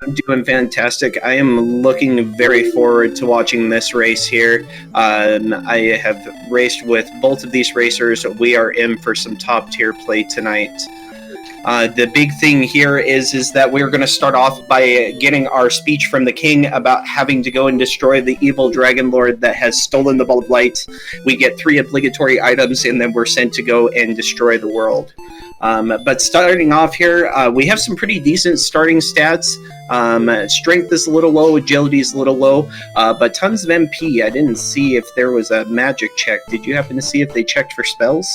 I'm doing fantastic. I am looking very forward to watching this race here. I have raced with both of these racers. We are in for some top tier play tonight. The big thing here is that we're going to start off by getting our speech from the king about having to go and destroy the evil dragon lord that has stolen the ball of light. We get 3 obligatory items, and then we're sent to go and destroy the world. But starting off here, we have some pretty decent starting stats. Strength is a little low, agility is a little low, but tons of MP. I didn't see if there was a magic check. Did you happen to see if they checked for spells?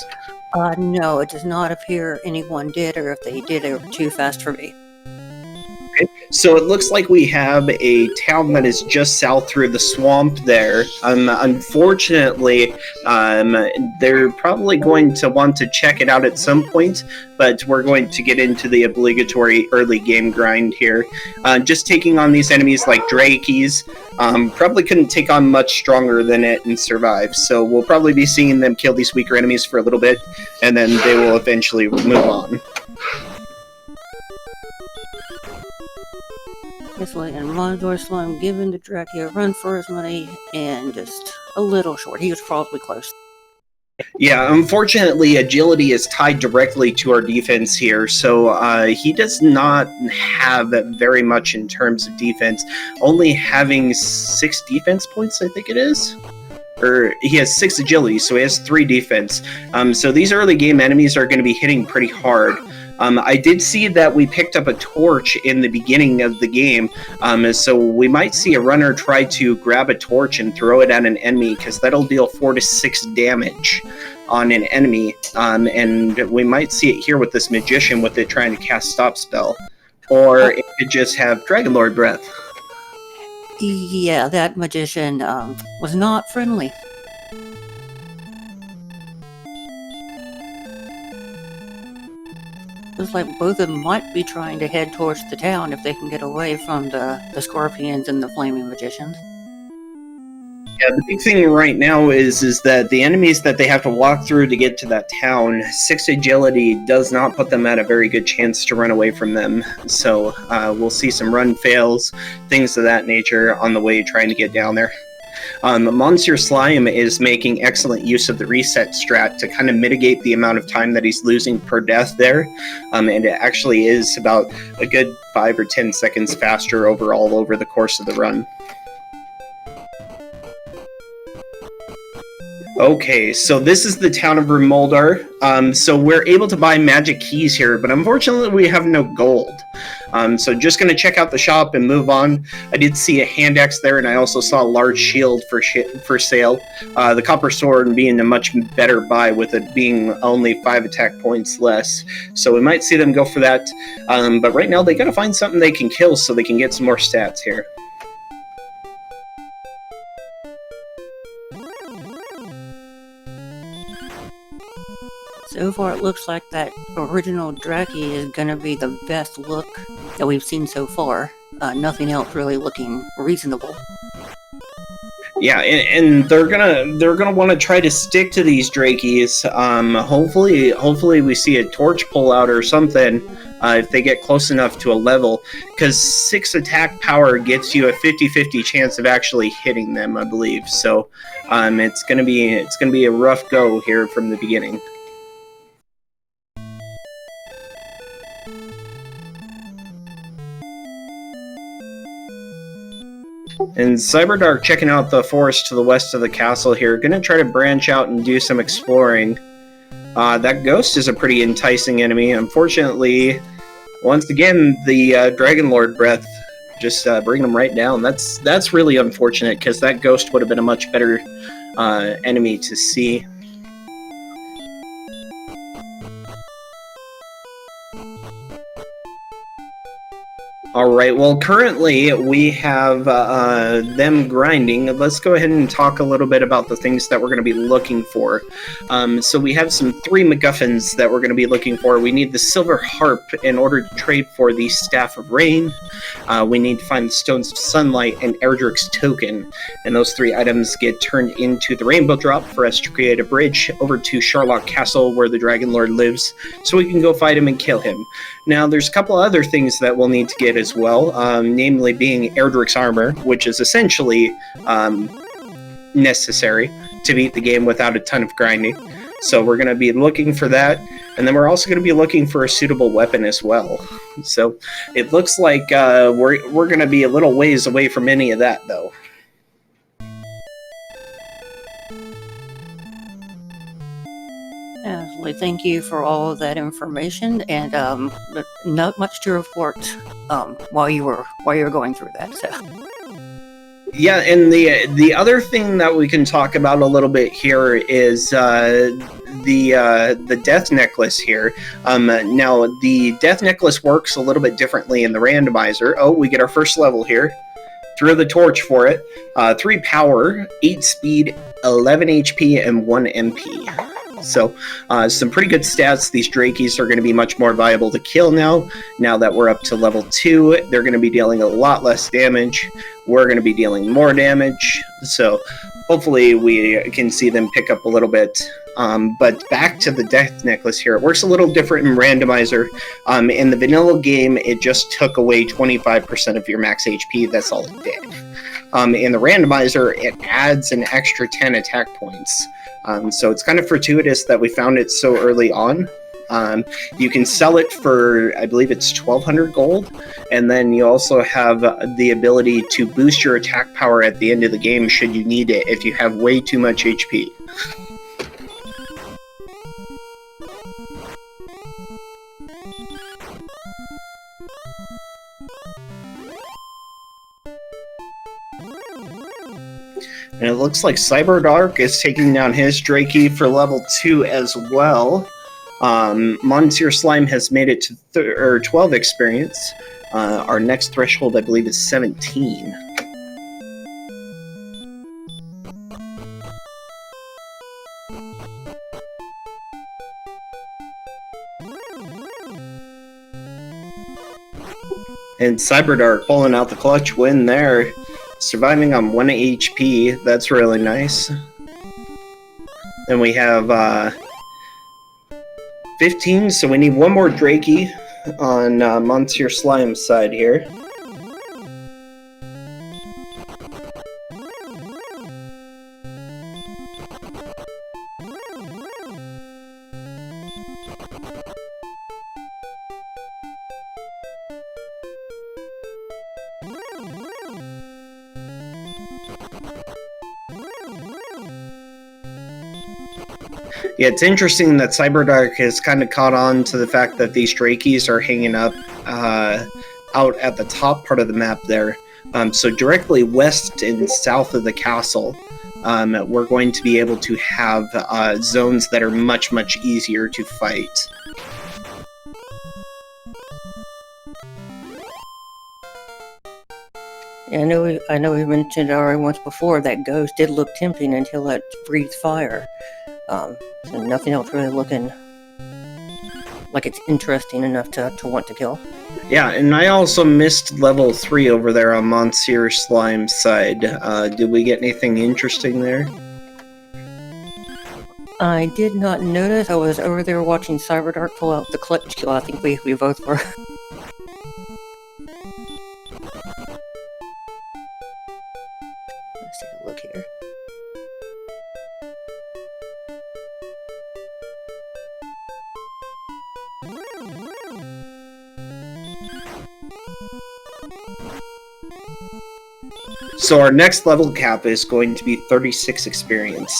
No, it does not appear anyone did, or if they did, it was too fast for me. Okay. So it looks like we have a town that is just south through the swamp there. Unfortunately, they're probably going to want to check it out at some point, but we're going to get into the obligatory early game grind here. Just taking on these enemies like Drakes, probably couldn't take on much stronger than it and survive, so we'll probably be seeing them kill these weaker enemies for a little bit, and then they will eventually move on. Basically, and MonsieurSlime giving the Draki a run for his money, and just a little short. He was probably close. Yeah, unfortunately, agility is tied directly to our defense here, so he does not have very much in terms of defense, only having 6 defense points, I think it is? Or he has 6 agility, so he has 3 defense. So these early game enemies are going to be hitting pretty hard. I did see that we picked up a torch in the beginning of the game, so we might see a runner try to grab a torch and throw it at an enemy, because that'll deal 4 to 6 damage on an enemy, and we might see it here with this magician with it trying to cast stop spell, or it could just have Dragon Lord breath. Yeah, that magician was not friendly. Looks like both of them might be trying to head towards the town if they can get away from the scorpions and the flaming magicians. Yeah, the big thing right now is that the enemies that they have to walk through to get to that town, 6 agility does not put them at a very good chance to run away from them. So we'll see some run fails, things of that nature on the way trying to get down there. MonsieurSlime is making excellent use of the reset strat to kind of mitigate the amount of time that he's losing per death there, and it actually is about a good 5 or 10 seconds faster overall over the course of the run. Okay, so this is the town of Remuldar. So we're able to buy magic keys here, but unfortunately we have no gold. So just going to check out the shop and move on. I did see a hand axe there, and I also saw a large shield for sale. The copper sword being a much better buy, with it being only 5 attack points less. So we might see them go for that. But right now they got to find something they can kill so they can get some more stats here. So far, it looks like that original Draki is going to be the best look that we've seen so far. Nothing else really looking reasonable. Yeah, and they're gonna want to try to stick to these Drakes. Hopefully we see a torch pull out or something if they get close enough to a level, because 6 attack power gets you a 50-50 chance of actually hitting them, I believe. So it's gonna be a rough go here from the beginning. And Cyberdark checking out the forest to the west of the castle here. Gonna try to branch out and do some exploring. That ghost is a pretty enticing enemy. Unfortunately, once again, the Dragon Lord breath just bringing them right down. That's really unfortunate, because that ghost would have been a much better enemy to see. Alright, well currently we have them grinding. Let's go ahead and talk a little bit about the things that we're going to be looking for. So we have 3 MacGuffins that we're going to be looking for. We need the Silver Harp in order to trade for the Staff of Rain. We need to find the Stones of Sunlight and Erdrick's Token. And those 3 items get turned into the Rainbow Drop for us to create a bridge over to Sharlock Castle where the Dragon Lord lives, so we can go fight him and kill him. Now, there's a couple other things that we'll need to get as well, namely being Erdrick's armor, which is essentially necessary to beat the game without a ton of grinding. So we're going to be looking for that, and then we're also going to be looking for a suitable weapon as well. So it looks like we're going to be a little ways away from any of that, though. Absolutely. Thank you for all of that information, and not much to report while you were going through that. So. Yeah, and the other thing that we can talk about a little bit here is the death necklace here. Now, the death necklace works a little bit differently in the randomizer. Oh, we get our first level here. Throw the torch for it. 3 power, 8 speed, 11 HP, and 1 MP. So, some pretty good stats. These Drakies are going to be much more viable to kill now that we're up to level 2. They're going to be dealing a lot less damage. We're going to be dealing more damage. So, hopefully we can see them pick up a little bit. But back to the death necklace here. It works a little different in randomizer. In the vanilla game, it just took away 25% of your max HP. That's all it did. In the randomizer, it adds an extra 10 attack points. So it's kind of fortuitous that we found it so early on. You can sell it for, I believe it's 1,200 gold, and then you also have the ability to boost your attack power at the end of the game should you need it if you have way too much HP. And it looks like Cyberdark is taking down his Drakey for level 2 as well. MonsieurSlime has made it to 12 experience. Our next threshold, I believe, is 17. And Cyberdark pulling out the clutch win there. Surviving on 1 HP, that's really nice. Then we have 15, so we need one more Drakey on MonsieurSlime's side here. Yeah, it's interesting that Cyberdark has kind of caught on to the fact that these Drakies are hanging up out at the top part of the map there. So directly west and south of the castle, we're going to be able to have zones that are much, much easier to fight. Yeah, I know we mentioned already once before that ghost did look tempting until it breathed fire. So nothing else really looking like it's interesting enough to want to kill. Yeah, and I also missed level 3 over there on MonsieurSlime's side. Did we get anything interesting there? I did not notice. I was over there watching Cyberdark pull out the clutch kill. I think we both were. Let's take a look here. So our next level cap is going to be 36 experience,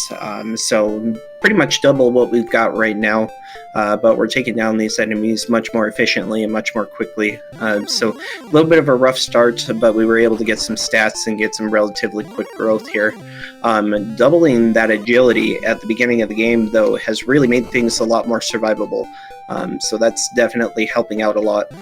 so pretty much double what we've got right now, but we're taking down these enemies much more efficiently and much more quickly. So a little bit of a rough start, but we were able to get some stats and get some relatively quick growth here. Doubling that agility at the beginning of the game, though, has really made things a lot more survivable, so that's definitely helping out a lot.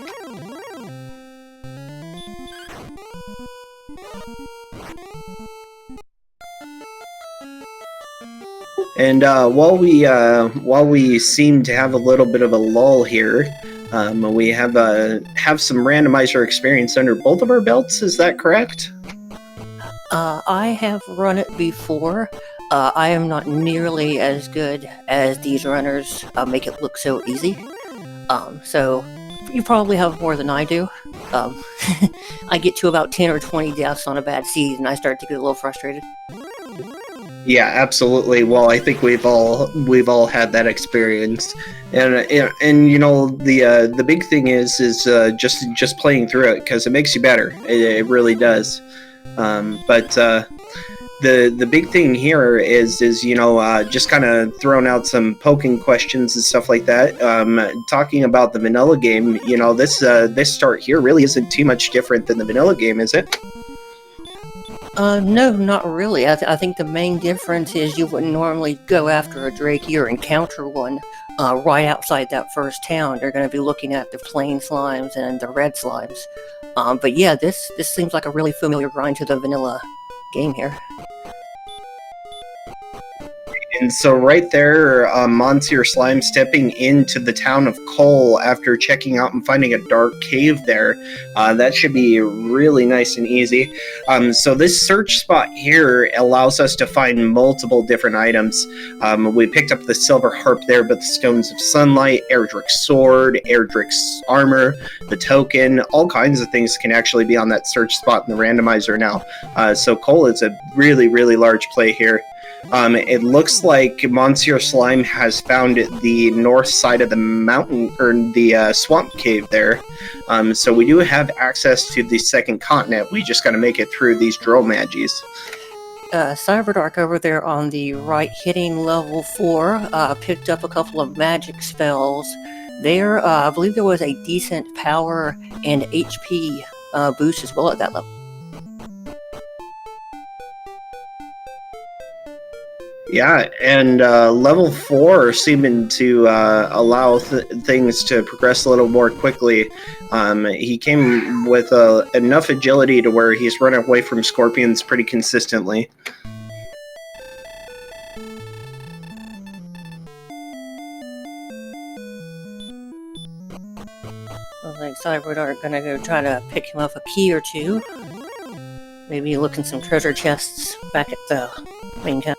And while we seem to have a little bit of a lull here, we have some randomizer experience under both of our belts. Is that correct? I have run it before. I am not nearly as good as these runners make it look so easy. So you probably have more than I do. I get to about 10 or 20 deaths on a bad season, and I start to get a little frustrated. Yeah, absolutely. Well, I think we've all had that experience, and you know the big thing is just playing through it, because it makes you better. It really does. But the big thing here is you know just kind of throwing out some poking questions and stuff like that. Talking about the vanilla game, you know, this start here really isn't too much different than the vanilla game, is it? No, not really. I think the main difference is you wouldn't normally go after a Drake or encounter one right outside that first town. They're going to be looking at the plain slimes and the red slimes. But yeah, this seems like a really familiar grind to the vanilla game here. And so right there, MonsieurSlime stepping into the town of Cole after checking out and finding a dark cave there. That should be really nice and easy. So this search spot here allows us to find multiple different items. We picked up the silver harp there, but the stones of sunlight, Erdrick's sword, Erdrick's armor, the token, all kinds of things can actually be on that search spot in the randomizer now. So Cole is a really, really large play here. It looks like MonsieurSlime has found the north side of the mountain, or the swamp cave there. So we do have access to the second continent. We just got to make it through these drill magis. Cyberdark over there on the right, hitting level 4, picked up a couple of magic spells. There, I believe there was a decent power and HP boost as well at that level. Yeah, and level 4 seeming to allow things to progress a little more quickly. He came with enough agility to where he's running away from scorpions pretty consistently. I think Cyberdark gonna go try to pick him up a key or two. Maybe look in some treasure chests back at the main camp.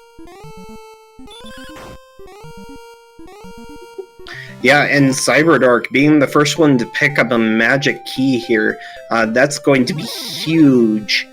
Yeah, and Cyberdark being the first one to pick up a magic key here, that's going to be huge.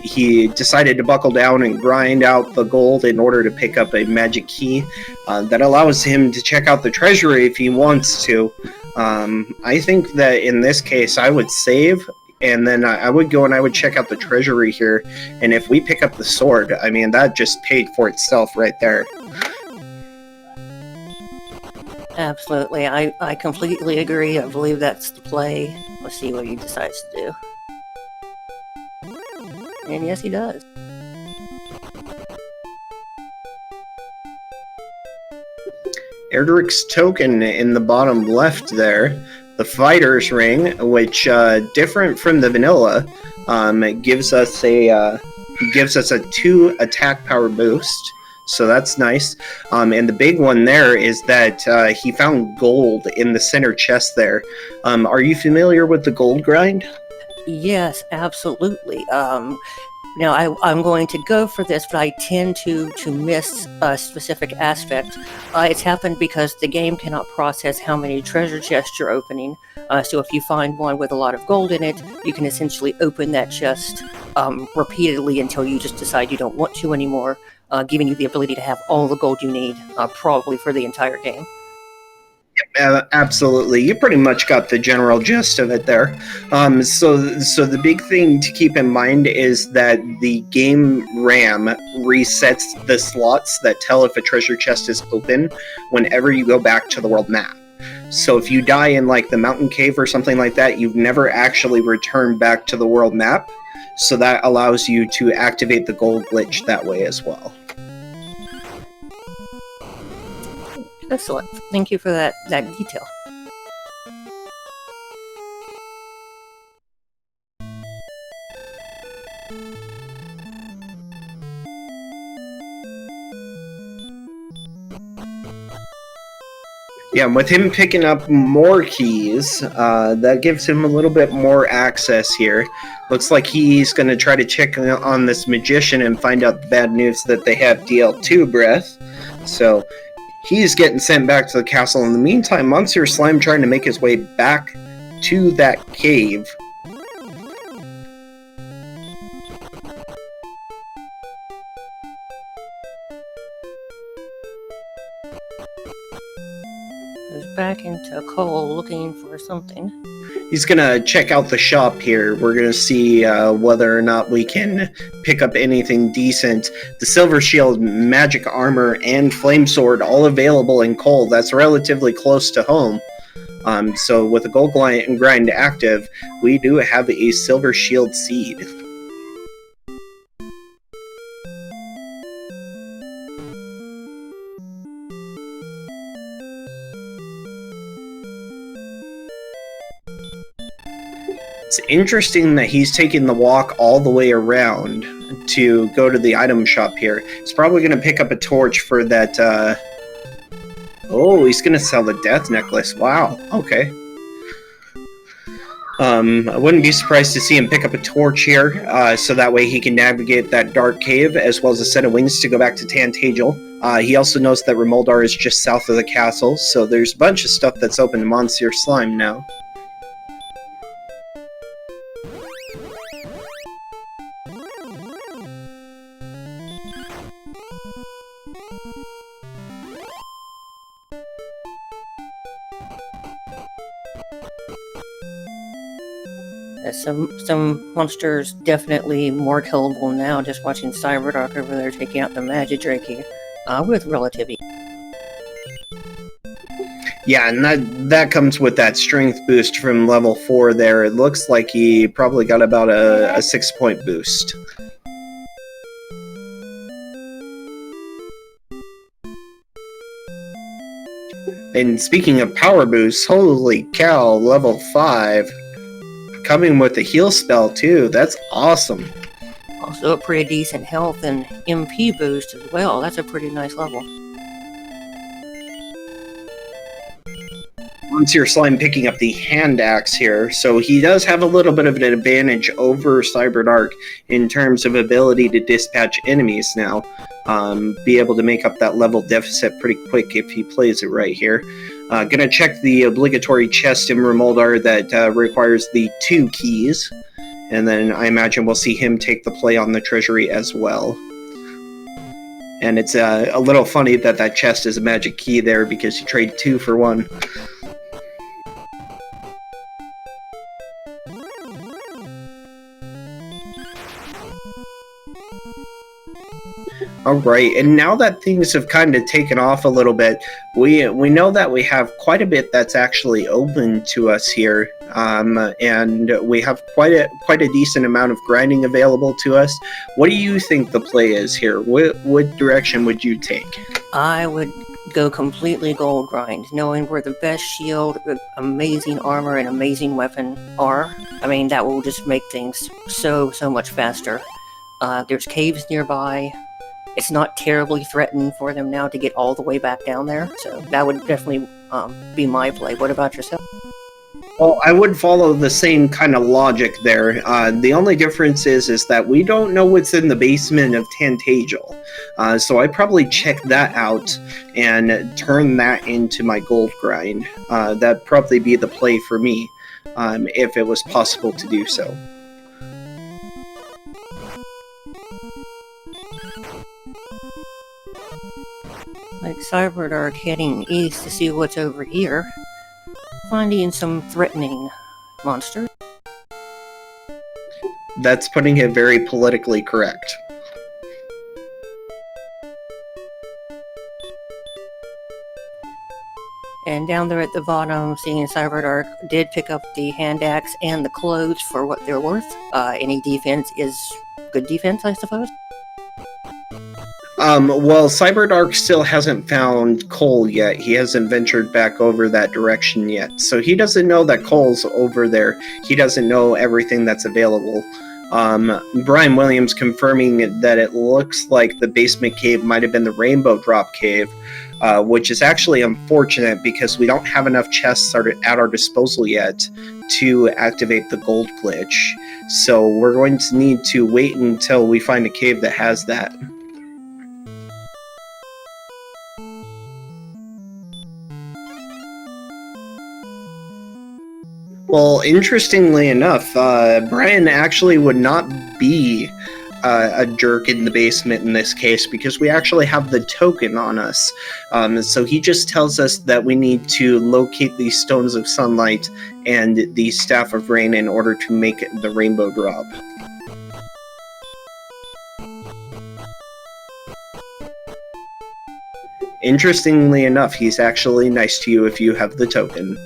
He decided to buckle down and grind out the gold in order to pick up a magic key that allows him to check out the treasury if he wants to. I think that in this case I would save, and then I would go and I would check out the treasury here, and if we pick up the sword, I mean, that just paid for itself right there. Absolutely, I completely agree. I believe that's the play. Let's see what he decides to do. And yes, he does. Erdrick's token in the bottom left there, the fighter's ring, which different from the vanilla, gives us a 2 attack power boost. So that's nice. And the big one there is that he found gold in the center chest there. Are you familiar with the gold grind? Yes, absolutely. Now, I'm going to go for this, but I tend to miss a specific aspect. It's happened because the game cannot process how many treasure chests you're opening. So if you find one with a lot of gold in it, you can essentially open that chest repeatedly until you just decide you don't want to anymore, giving you the ability to have all the gold you need, probably for the entire game. Absolutely. You pretty much got the general gist of it there. So the big thing to keep in mind is that the game RAM resets the slots that tell if a treasure chest is open whenever you go back to the world map. So if you die in like the mountain cave or something like that, you've never actually returned back to the world map. So that allows you to activate the gold glitch that way as well. Excellent. Thank you for that detail. Yeah, with him picking up more keys, that gives him a little bit more access here. Looks like he's going to try to check on this magician and find out the bad news that they have DL2 breath. So he's getting sent back to the castle. In the meantime, MonsieurSlime trying to make his way back to that cave. Goes back into coal looking for something. He's gonna check out the shop here. We're gonna see whether or not we can pick up anything decent. The Silver Shield, Magic Armor, and Flame Sword all available in coal. That's relatively close to home. So with the Gold Grind active, we do have a Silver Shield Seed. It's interesting that he's taking the walk all the way around to go to the item shop here. He's probably going to pick up a torch for that, oh, he's going to sell the death necklace. Wow, okay. I wouldn't be surprised to see him pick up a torch here, so that way he can navigate that dark cave, as well as a set of wings to go back to Tantagel. He also knows that Remuldar is just south of the castle, so there's a bunch of stuff that's open to MonsieurSlime now. Some monsters definitely more killable now, just watching Cyberdark over there taking out the Magic Drakey with relativity. Yeah, and that comes with that strength boost from level 4 there. It looks like he probably got about a 6-point boost. And speaking of power boosts, holy cow, level 5. Coming with the heal spell too, that's awesome. Also a pretty decent health and MP boost as well, that's a pretty nice level. MonsieurSlime picking up the hand axe here, so he does have a little bit of an advantage over Cyberdark in terms of ability to dispatch enemies now. Be able to make up that level deficit pretty quick if he plays it right here. Gonna check the obligatory chest in Remuldar that requires the 2 keys, and then I imagine we'll see him take the play on the treasury as well. And it's a little funny that that chest is a magic key there, because you trade 2 for 1. Alright, and now that things have kind of taken off a little bit, we know that we have quite a bit that's actually open to us here, and we have quite a decent amount of grinding available to us. What do you think the play is here? What direction would you take? I would go completely gold grind, knowing where the best shield, amazing armor, and amazing weapon are. I mean, that will just make things so much faster. There's caves nearby. It's not terribly threatening for them now to get all the way back down there, so that would definitely be my play. What about yourself? Well, I would follow the same kind of logic there. The only difference is that we don't know what's in the basement of Tantagel. So I'd probably check that out and turn that into my gold grind. That'd probably be the play for me, if it was possible to do so. Like Cyberdark heading east to see what's over here, finding some threatening monsters. That's putting it very politically correct. And down there at the bottom, seeing Cyberdark did pick up the hand axe and the clothes for what they're worth. Any defense is good defense, I suppose. Well, Cyberdark still hasn't found coal yet. He hasn't ventured back over that direction yet. So he doesn't know that coal's over there. He doesn't know everything that's available. Brian Williams confirming that it looks like the basement cave might have been the Rainbow Drop Cave, which is actually unfortunate because we don't have enough chests at our disposal yet to activate the gold glitch. So we're going to need to wait until we find a cave that has that. Well, interestingly enough, Brian actually would not be a jerk in the basement in this case because we actually have the token on us. So he just tells us that we need to locate the Stones of Sunlight and the Staff of Rain in order to make the rainbow drop. Interestingly enough, he's actually nice to you if you have the token.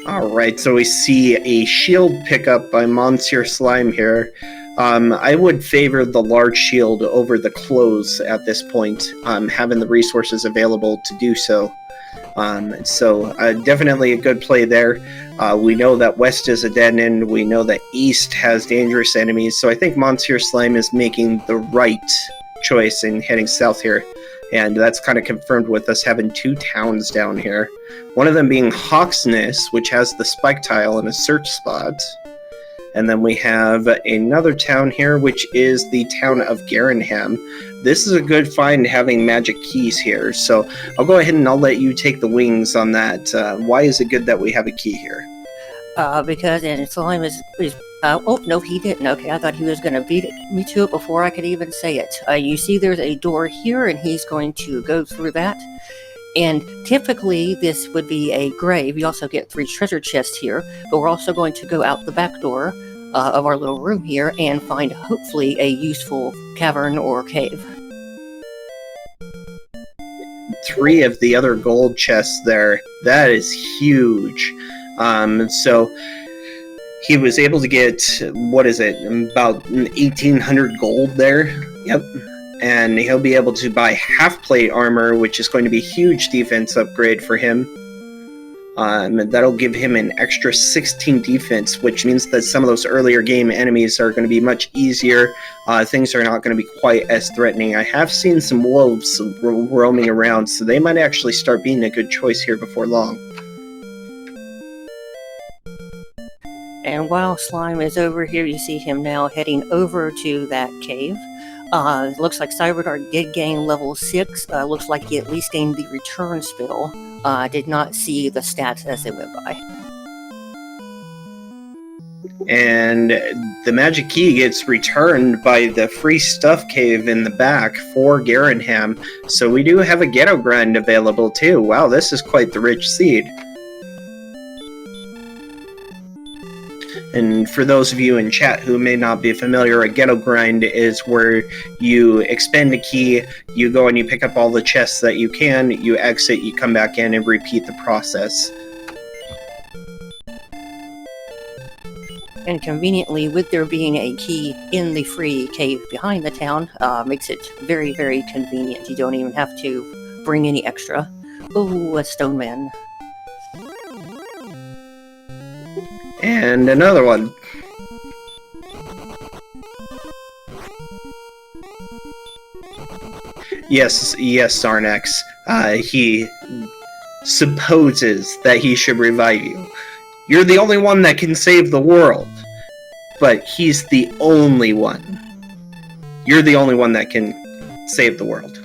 Alright, so we see a shield pickup by MonsieurSlime here. I would favor the large shield over the clothes at this point, having the resources available to do so. Definitely a good play there. We know that west is a dead end, we know that east has dangerous enemies, so I think MonsieurSlime is making the right choice in heading south here. And that's kind of confirmed with us having two towns down here. One of them being Hawksness, which has the spike tile and a search spot. And then we have another town here, which is the town of Guerinham. This is a good find having magic keys here, so I'll go ahead and I'll let you take the wings on that. Why is it good that we have a key here? Because and Slime is oh, no, he didn't. Okay, I thought he was going to beat me to it before I could even say it. You see there's a door here, and he's going to go through that. And typically, this would be a grave. You also get 3 treasure chests here, but we're also going to go out the back door of our little room here and find, hopefully, a useful cavern or cave. 3 of the other gold chests there. That is huge. So he was able to get, what is it, about 1,800 gold there. Yep. And he'll be able to buy half-plate armor, which is going to be a huge defense upgrade for him. That'll give him an extra 16 defense, which means that some of those earlier game enemies are going to be much easier. Things are not going to be quite as threatening. I have seen some wolves roaming around, so they might actually start being a good choice here before long. And while Slime is over here, you see him now heading over to that cave. Looks like Cyberdark did gain level 6. Looks like he at least gained the return spell. Did not see the stats as they went by. And the magic key gets returned by the free stuff cave in the back for Guerinham. So we do have a ghetto grind available too. Wow, this is quite the rich seed. And for those of you in chat who may not be familiar, a ghetto grind is where you expend a key, you go and you pick up all the chests that you can, you exit, you come back in and repeat the process. And conveniently, with there being a key in the free cave behind the town, makes it very, very convenient. You don't even have to bring any extra. Ooh, a stone man. And another one. Yes, Sarnax. He supposes that he should revive you. You're the only one that can save the world. But he's the only one. You're the only one that can save the world.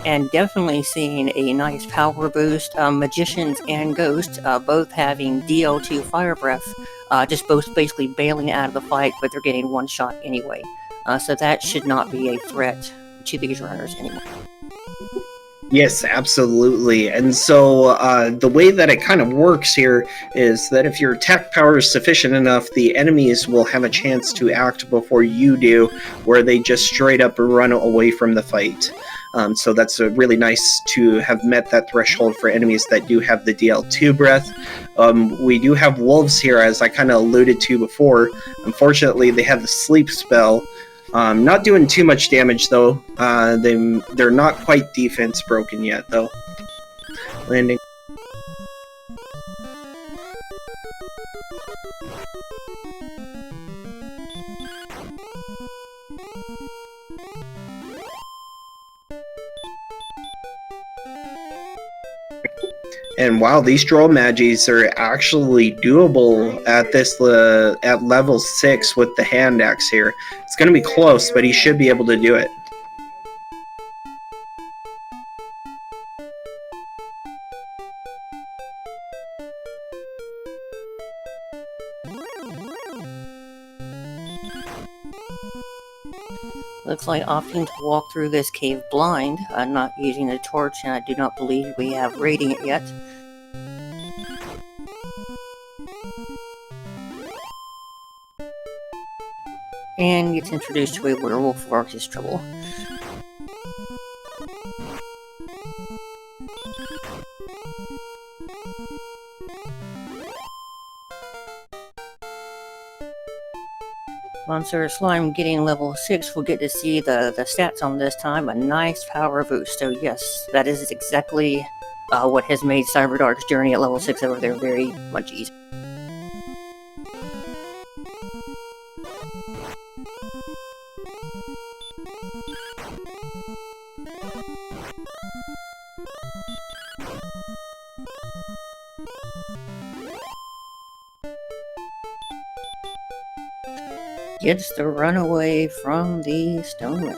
And definitely seeing a nice power boost. Magicians and Ghosts both having DL2 Fire Breath, just both basically bailing out of the fight, but they're getting one shot anyway. So that should not be a threat to these runners anymore. Yes, absolutely. And so the way that it kind of works here is that if your attack power is sufficient enough, the enemies will have a chance to act before you do, where they just straight up run away from the fight. So that's really nice to have met that threshold for enemies that do have the DL2 breath. We do have wolves here, as I kind of alluded to before. Unfortunately, they have the sleep spell. Not doing too much damage, though. They're not quite defense broken yet, though. Landing. And wow, these draw magis are actually doable at this at level 6 with the hand axe here. It's going to be close, but he should be able to do it. Looks like opting to walk through this cave blind, not using a torch, and I do not believe we have Radiant yet. And gets introduced to a werewolf Arcus trouble. MonsieurSlime getting level 6 will get to see the stats on this time, a nice power boost. So yes, that is exactly what has made Cyberdark's journey at level 6 over there very much easier. Gets the runaway from the Stoneman.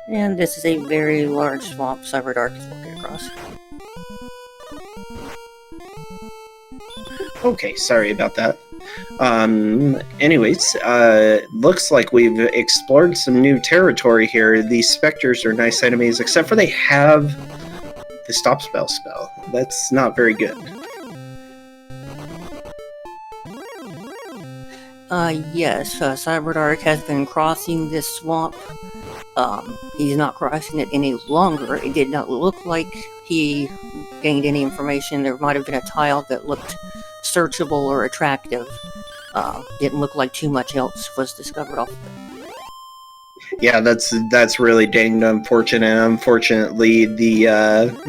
And this is a very large swamp Cyberdark is walking across. Okay, sorry about that. Anyways, looks like we've explored some new territory here. These specters are nice enemies, except for they have the stop spell. That's not very good. Yes, Cyberdark has been crossing this swamp. He's not crossing it any longer. It did not look like he gained any information. There might have been a tile that looked searchable or attractive. Didn't look like too much else was discovered off of it. Yeah, that's really dang unfortunate. Unfortunately, the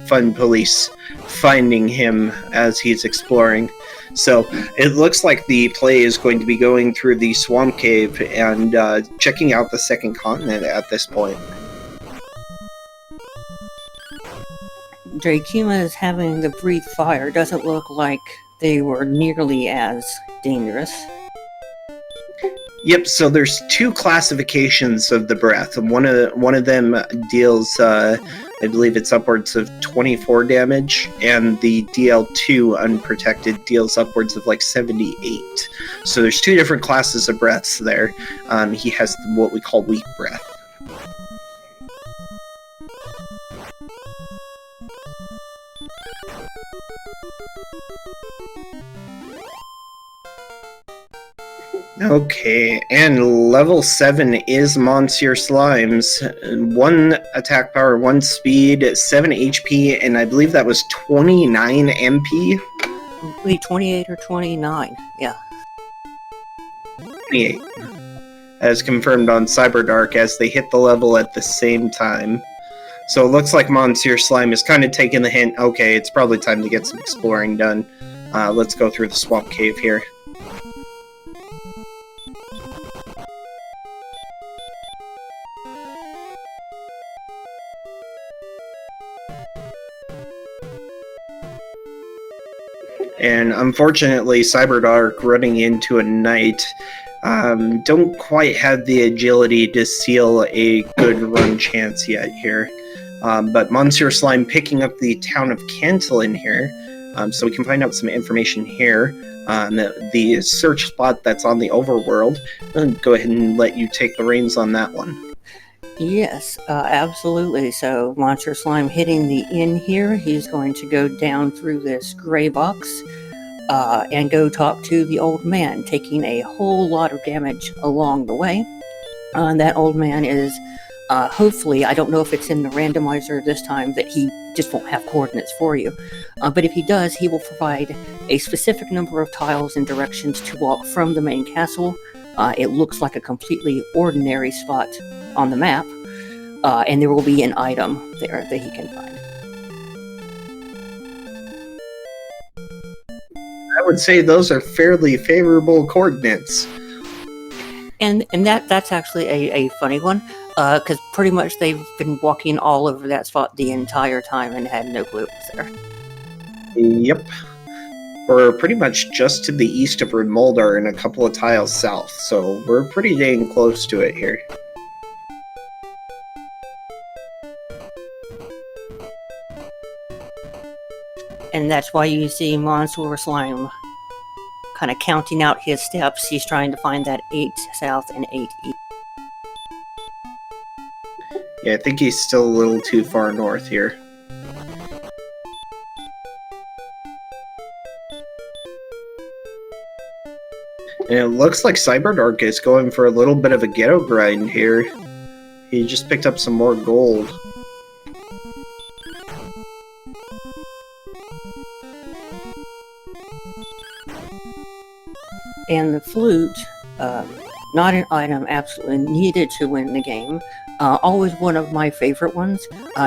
fun police finding him as he's exploring. So it looks like the play is going to be going through the swamp cave and checking out the second continent at this point. Dracuma is having the breathe fire. Doesn't look like they were nearly as dangerous. Yep, so there's two classifications of the breath. One of them deals, I believe it's upwards of 24 damage, and the DL2 unprotected deals upwards of like 78. So there's two different classes of breaths there. He has what we call weak breath. Okay, and level 7 is MonsieurSlime's. 1 attack power, 1 speed, 7 HP, and I believe that was 29 MP? 28 or 29, yeah. 28. As confirmed on Cyberdark as they hit the level at the same time. So it looks like MonsieurSlime is kind of taking the hint, okay, it's probably time to get some exploring done. Let's go through the swamp cave here. And unfortunately, Cyberdark running into a knight don't quite have the agility to seal a good run chance yet here. But MonsieurSlime picking up the town of Cantilin here, so we can find out some information here on the search spot that's on the overworld. I'll go ahead and let you take the reins on that one. Yes, absolutely. So MonsieurSlime hitting the inn here. He's going to go down through this gray box and go talk to the old man, taking a whole lot of damage along the way. That old man is hopefully, I don't know if it's in the randomizer this time, that he just won't have coordinates for you. But if he does, he will provide a specific number of tiles and directions to walk from the main castle. It looks like a completely ordinary spot on the map, and there will be an item there that he can find. I would say those are fairly favorable coordinates. And that's actually a funny one, because pretty much they've been walking all over that spot the entire time and had no clue it was there. Yep. We're pretty much just to the east of Remuldar and a couple of tiles south, so we're pretty dang close to it here. And that's why you see MonsieurSlime kind of counting out his steps. He's trying to find that 8 south and 8 east. Yeah, I think he's still a little too far north here. And it looks like Cyberdark is going for a little bit of a ghetto grind here. He just picked up some more gold. And the flute, not an item absolutely needed to win the game. Always one of my favorite ones,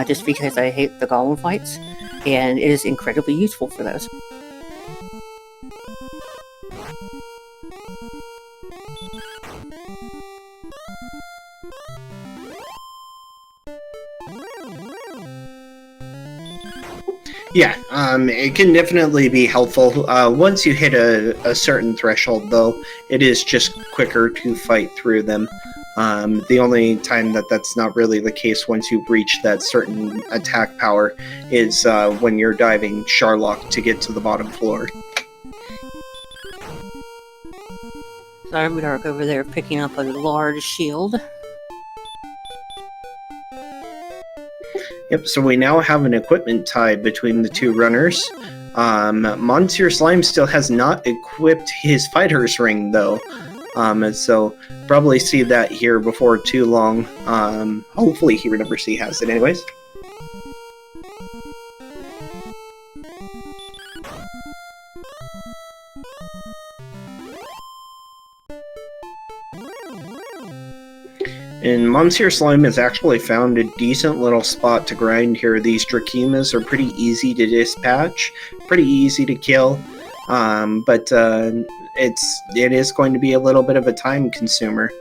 just because I hate the golem fights, and it is incredibly useful for those. Yeah, it can definitely be helpful. Once you hit a certain threshold, though, it is just quicker to fight through them. The only time that's not really the case once you reach that certain attack power is when you're diving Sharlock to get to the bottom floor. Cyberdark over there picking up a large shield. Yep, so we now have an equipment tie between the two runners. MonsieurSlime still has not equipped his fighter's ring, though. So probably see that here before too long. Hopefully he remembers he has it anyways. And MonsieurSlime has actually found a decent little spot to grind here. These Drakemas are pretty easy to dispatch, pretty easy to kill, but it is going to be a little bit of a time consumer.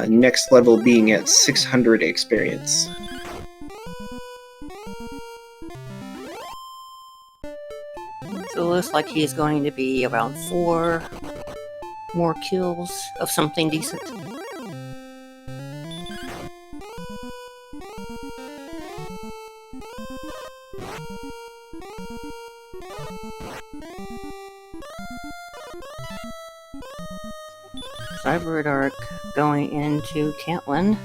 Next level being at 600 experience. So it looks like he's going to be around 4 more kills of something decent. Cyberdark going into Cantlin,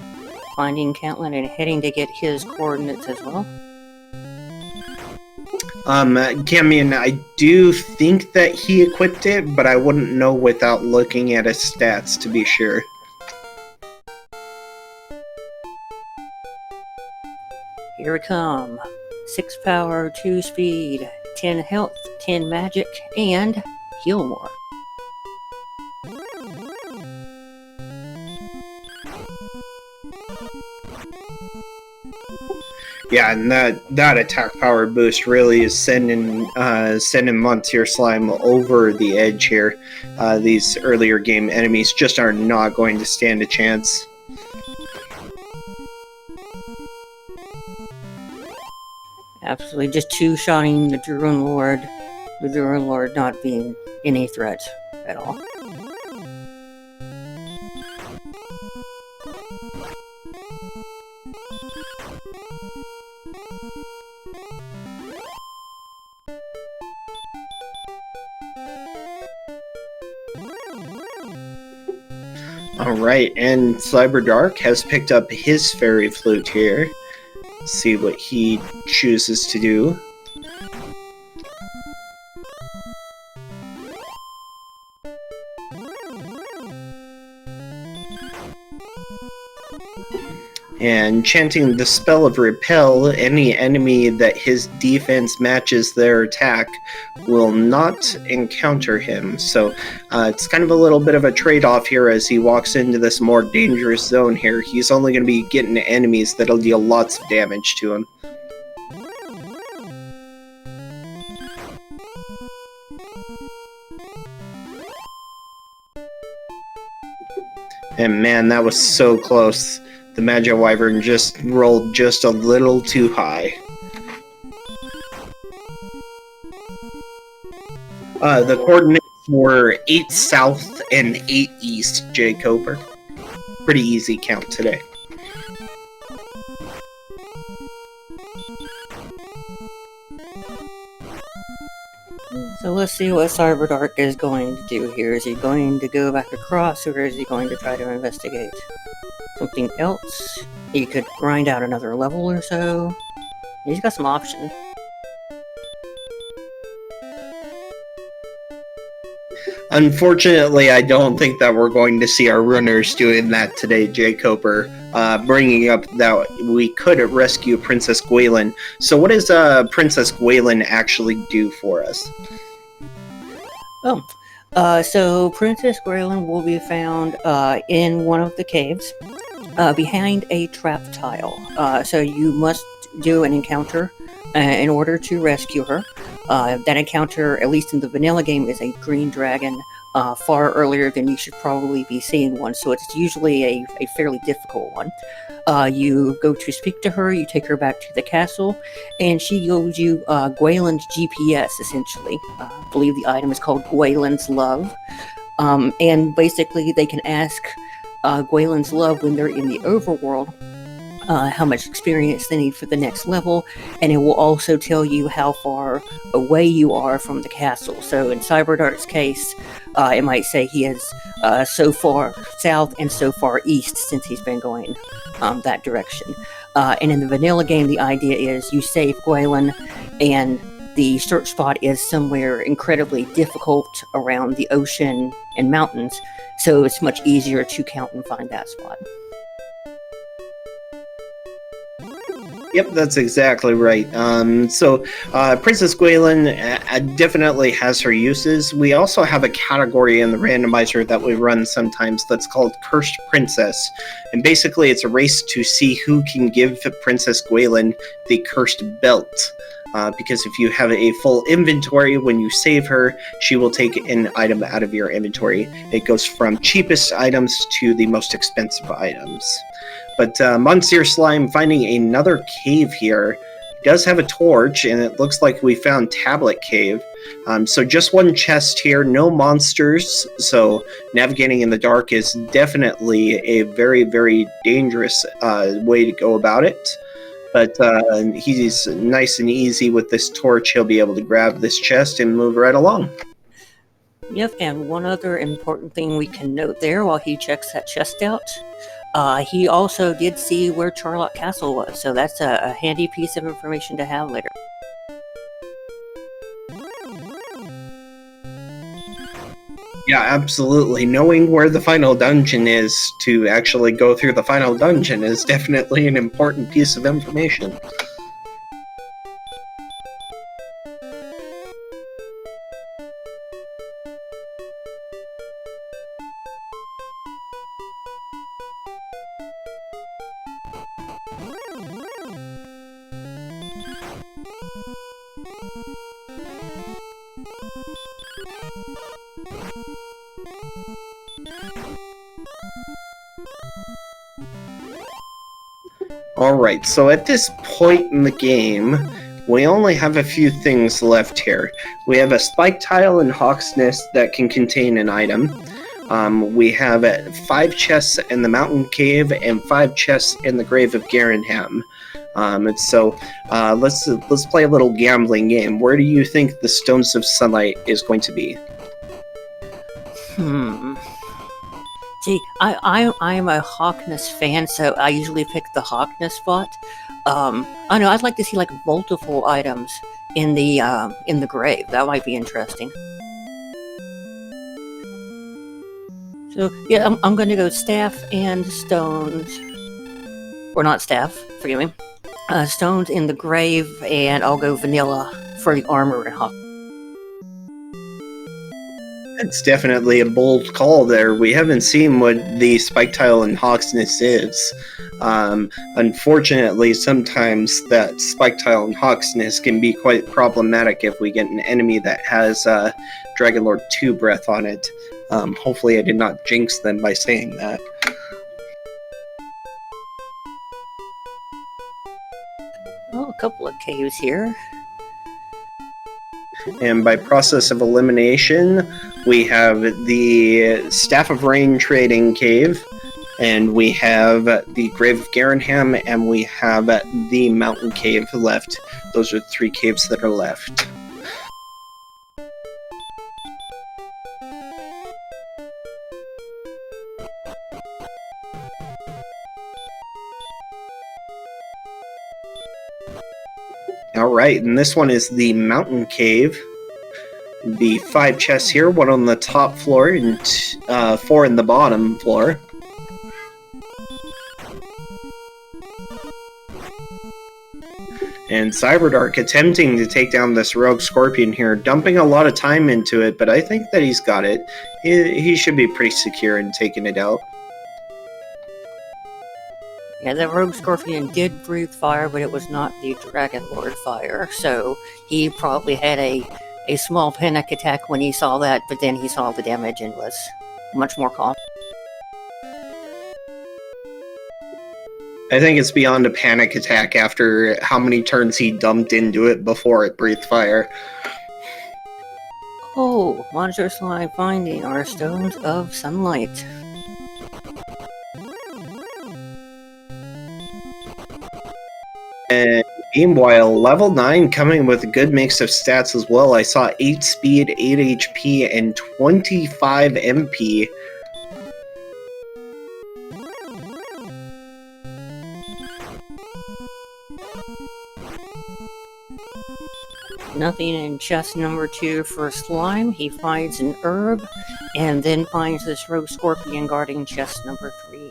finding Cantlin and heading to get his coordinates as well. Camion, I do think that he equipped it, but I wouldn't know without looking at his stats to be sure. Here we come. 6 power, 2 speed, 10 health, 10 magic, and heal more. Yeah, and that attack power boost really is sending MonsieurSlime over the edge here. These earlier game enemies just are not going to stand a chance. Absolutely, just two-shotting the Druid Lord not being any threat at all. Alright, and Cyberdark has picked up his fairy flute here. Let's see what he chooses to do. And chanting the spell of Repel, any enemy that his defense matches their attack will not encounter him. So it's kind of a little bit of a trade-off here as he walks into this more dangerous zone here. He's only going to be getting enemies that'll deal lots of damage to him. And man, that was so close. The Magi Wyvern just rolled just a little too high. The coordinates were 8 south and 8 east, J. Cooper. Pretty easy count today. So let's see what Cyberdark is going to do here. Is he going to go back across, or is he going to try to investigate something else? He could grind out another level or so. He's got some options. Unfortunately, I don't think that we're going to see our runners doing that today, J. Cooper. Bringing up that we could rescue Princess Guilin. So what does Princess Guilin actually do for us? So Princess Guilin will be found in one of the caves behind a trap tile. So you must do an encounter in order to rescue her. That encounter, at least in the vanilla game, is a green dragon far earlier than you should probably be seeing one, so it's usually a fairly difficult one. You go to speak to her, you take her back to the castle, and she gives you Guilin's GPS, essentially. I believe the item is called Guilin's Love. And basically they can ask Guilin's Love when they're in the overworld how much experience they need for the next level, and it will also tell you how far away you are from the castle. So in Cyberdark's case, it might say he is so far south and so far east since he's been going that direction. And in the vanilla game, the idea is you save Guilin, and the search spot is somewhere incredibly difficult around the ocean and mountains, so it's much easier to count and find that spot. Yep, that's exactly right. So Princess Guilin definitely has her uses. We also have a category in the randomizer that we run sometimes that's called Cursed Princess. And basically it's a race to see who can give Princess Guilin the cursed belt. Because if you have a full inventory, when you save her, she will take an item out of your inventory. It goes from cheapest items to the most expensive items. But MonsieurSlime finding another cave here. He does have a torch, and it looks like we found Tablet Cave. So just one chest here, no monsters, so navigating in the dark is definitely a very, very dangerous way to go about it. But he's nice and easy with this torch. He'll be able to grab this chest and move right along. Yep, and one other important thing we can note there while he checks that chest out, he also did see where Charlotte Castle was, so that's a handy piece of information to have later. Yeah, absolutely. Knowing where the final dungeon is to actually go through the final dungeon is definitely an important piece of information. Alright, so at this point in the game, we only have a few things left here. We have a spike tile in Hawk's Nest that can contain an item. We have 5 chests in the Mountain Cave and 5 chests in the Grave of Guerinham. Let's play a little gambling game. Where do you think the Stones of Sunlight is going to be? See, I'm a Hawkness fan, so I usually pick the Hawkness spot. I don't know, I'd like to see like multiple items in the grave. That might be interesting. So yeah, I'm gonna go staff and stones, or not staff. Forgive me. Stones in the grave, and I'll go vanilla for the armor and Hawk. It's definitely a bold call there. We haven't seen what the spike tile in Hawk's Nest is. Unfortunately, sometimes that spike tile in Hawk's Nest can be quite problematic if we get an enemy that has Dragonlord 2 breath on it. Hopefully I did not jinx them by saying that. Oh, a couple of caves here. And by process of elimination, we have the Staff of Rain Trading Cave, and we have the Grave of Guerinham, and we have the Mountain Cave left. Those are the 3 caves that are left. Alright, and this one is the Mountain Cave. The 5 chests here, 1 on the top floor and 4 in the bottom floor. And Cyberdark attempting to take down this rogue scorpion here, dumping a lot of time into it, but I think that he's got it. He should be pretty secure in taking it out. Yeah, the rogue scorpion did breathe fire, but it was not the Dragon Lord fire, so he probably had a small panic attack when he saw that, but then he saw the damage and was much more calm. I think it's beyond a panic attack after how many turns he dumped into it before it breathed fire. Oh, MonsieurSlime finding our stones of sunlight. And meanwhile, level 9 coming with a good mix of stats as well. I saw 8 speed, 8 HP, and 25 MP. Nothing in chest number 2 for Slime. He finds an herb, and then finds this rogue scorpion guarding chest number 3.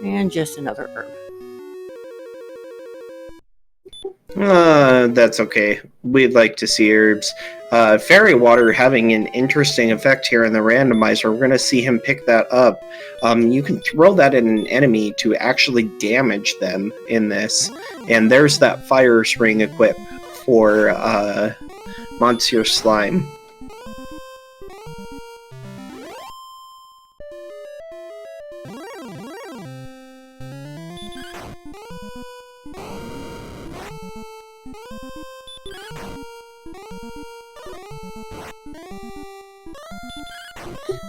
And just another herb. That's okay. We'd like to see herbs. Fairy water having an interesting effect here in the randomizer. We're going to see him pick that up. You can throw that at an enemy to actually damage them in this. And there's that fire spring equip for MonsieurSlime.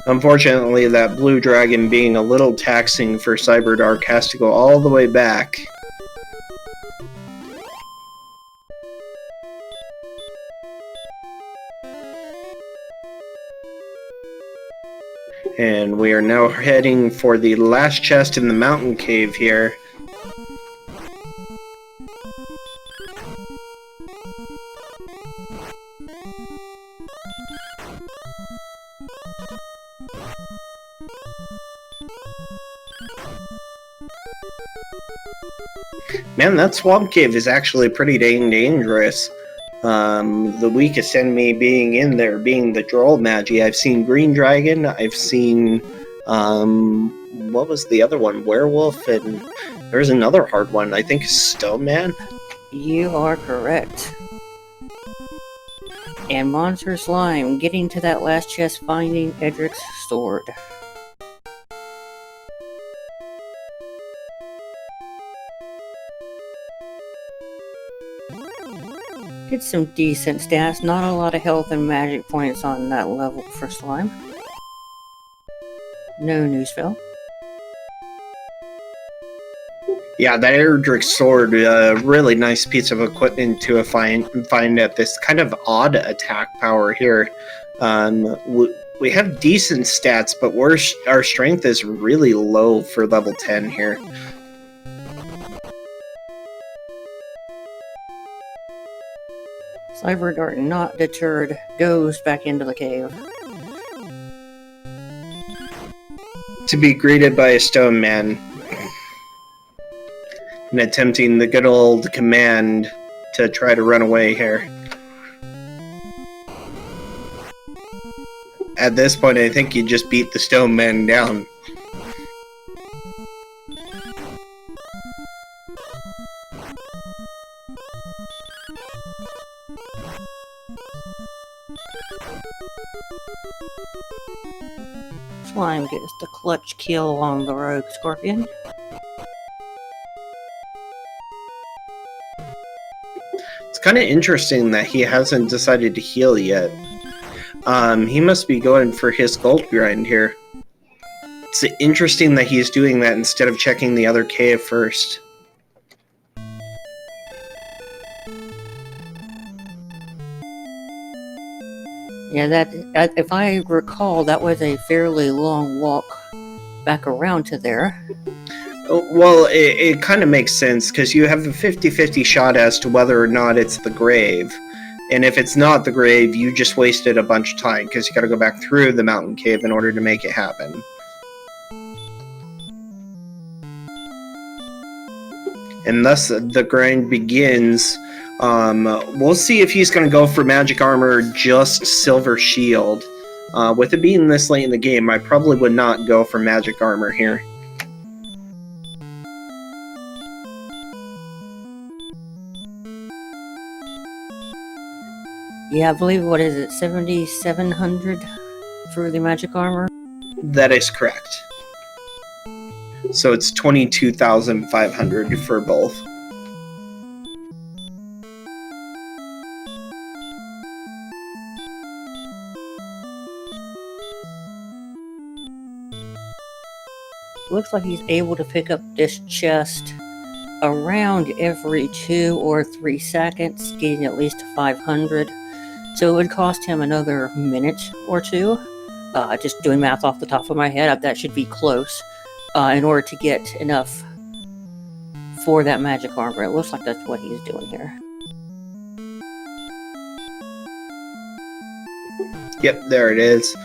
Unfortunately, that blue dragon being a little taxing for Cyberdark has to go all the way back. And we are now heading for the last chest in the mountain cave here. Man, that swamp cave is actually pretty dang dangerous. The weakest enemy being in there being the Droll Magi. I've seen Green Dragon, I've seen, what was the other one? Werewolf, and there's another hard one, I think Stone Man? You are correct. And MonsieurSlime getting to that last chest, finding Edric's sword. Get some decent stats, not a lot of health and magic points on that level for Slime. No new spell. Yeah, that Edric's sword, really nice piece of equipment to find at this kind of odd attack power here. We have decent stats, but our strength is really low for level 10 here. Cyberdark, not deterred, goes back into the cave. To be greeted by a stone man. And attempting the good old command to try to run away here. At this point, I think you just beat the stone man down. Slime gets the clutch kill on the rogue scorpion. It's kind of interesting that he hasn't decided to heal yet. He must be going for his gold grind here. It's interesting that he's doing that instead of checking the other cave first. Yeah, that if I recall, that was a fairly long walk back around to there. Well, it kind of makes sense, because you have a 50-50 shot as to whether or not it's the grave. And if it's not the grave, you just wasted a bunch of time, because you gotta go back through the mountain cave in order to make it happen. And thus, the grind begins. We'll see if he's going to go for magic armor, just silver shield. With it being this late in the game, I probably would not go for magic armor here. Yeah, I believe, what is it, 7,700 for the magic armor? That is correct. So it's 22,500 for both. Looks like he's able to pick up this chest around every 2 or 3 seconds, getting at least 500. So it would cost him another minute or 2. Just doing math off the top of my head, that should be close. In order to get enough for that magic armor. It looks like that's what he's doing here. Yep, there it is.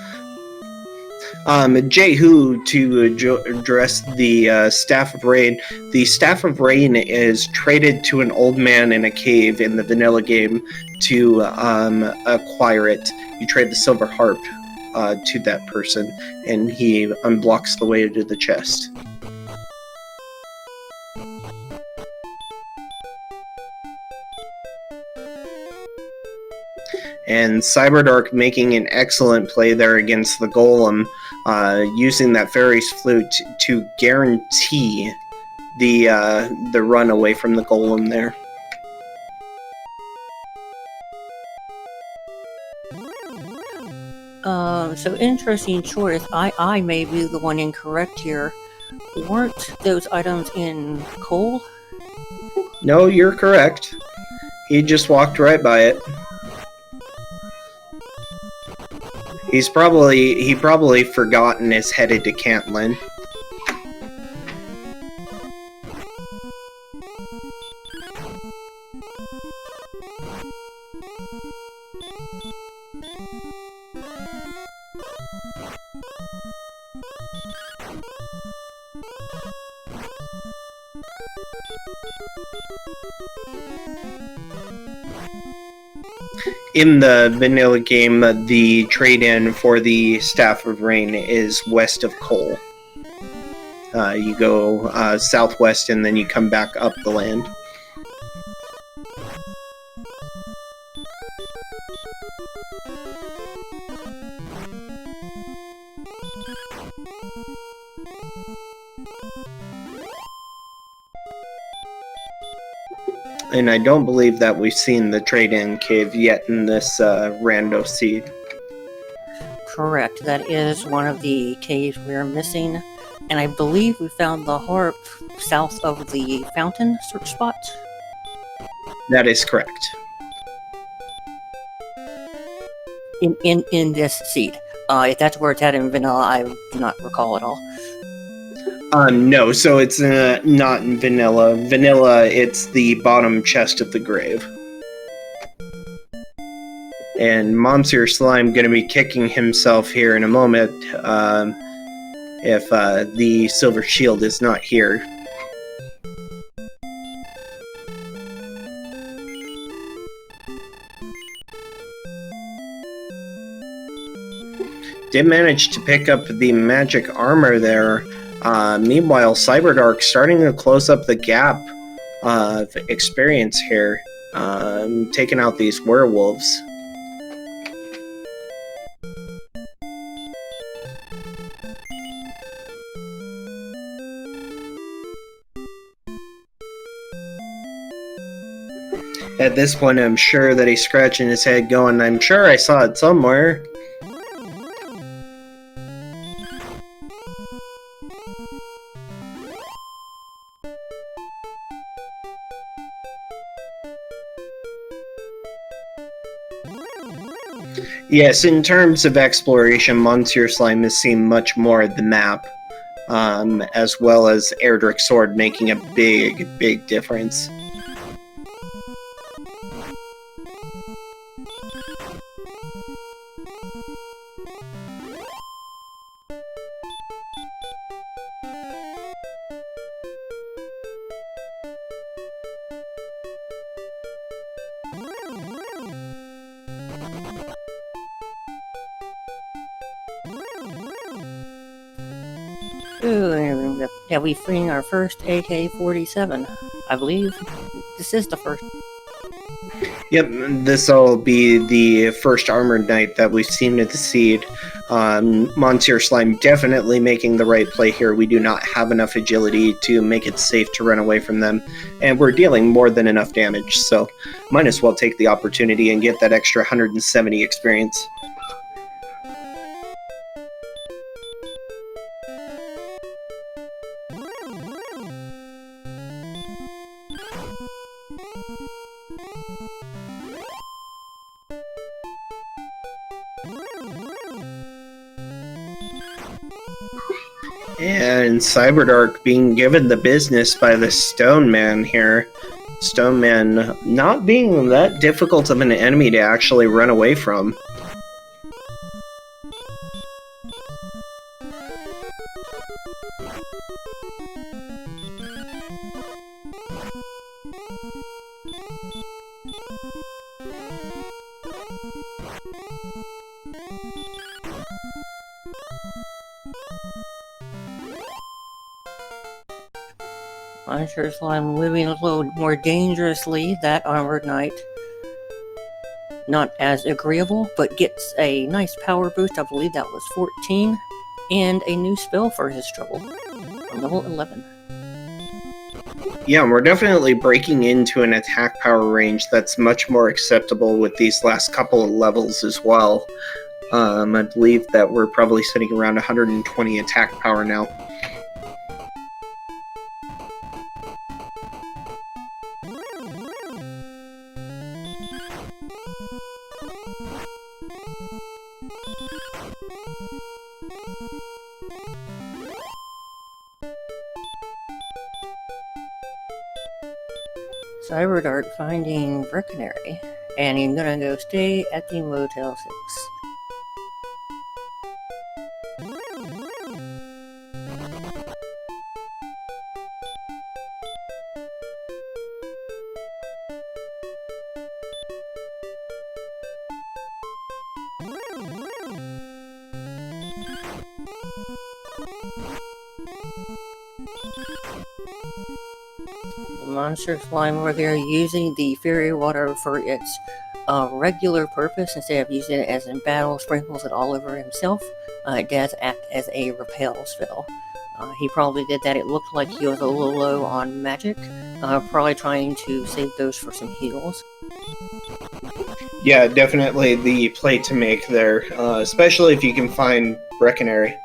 Jehu, to address the Staff of Rain. The Staff of Rain is traded to an old man in a cave in the vanilla game to acquire it. You trade the silver harp to that person, and he unblocks the way to the chest. And Cyberdark making an excellent play there against the golem, using that fairy's flute to guarantee the run away from the golem there. So interesting choice. I may be the one incorrect here. Weren't those items in coal? No, you're correct. He just walked right by it. He probably forgot and is headed to Cantlin. In the vanilla game, the trade-in for the Staff of Rain is west of Cole. You go southwest and then you come back up the land. And I don't believe that we've seen the trade-in cave yet in this rando seed. Correct. That is one of the caves we're missing. And I believe we found the harp south of the fountain search spot. That is correct. In this seed. If that's where it's at in vanilla, I do not recall at all. No, so it's not in vanilla. Vanilla, it's the bottom chest of the grave. And MonsieurSlime going to be kicking himself here in a moment if the silver shield is not here. Did manage to pick up the magic armor there. Meanwhile, Cyberdark starting to close up the gap of experience here, taking out these werewolves. At this point, I'm sure that he's scratching his head going, I'm sure I saw it somewhere. Yes, in terms of exploration, MonsieurSlime has seen much more of the map, as well as Erdrick's Sword making a big difference. Ooh, yeah, we freeing our first AK-47. I believe this is the first. Yep, this'll be the first Armored Knight that we've seen at the Seed. MonsieurSlime definitely making the right play here. We do not have enough agility to make it safe to run away from them, and we're dealing more than enough damage, so might as well take the opportunity and get that extra 170 experience. And Cyberdark being given the business by the Stone Man here. Stone Man not being that difficult of an enemy to actually run away from. MonsieurSlime living a little more dangerously, that Armored Knight. Not as agreeable, but gets a nice power boost. I believe that was 14. And a new spell for his trouble. On level 11. Yeah, we're definitely breaking into an attack power range that's much more acceptable with these last couple of levels as well. I believe that we're probably sitting around 120 attack power now. Cyberdark finding Breckenary, and he's gonna go stay at the Motel 6. MonsieurSlime over there using the fairy water for its regular purpose instead of using it as in battle, sprinkles it all over himself. It does act as a repel spell. He probably did that. It looked like he was a little low on magic, probably trying to save those for some heals. Yeah, definitely the play to make there, especially if you can find Breckenary.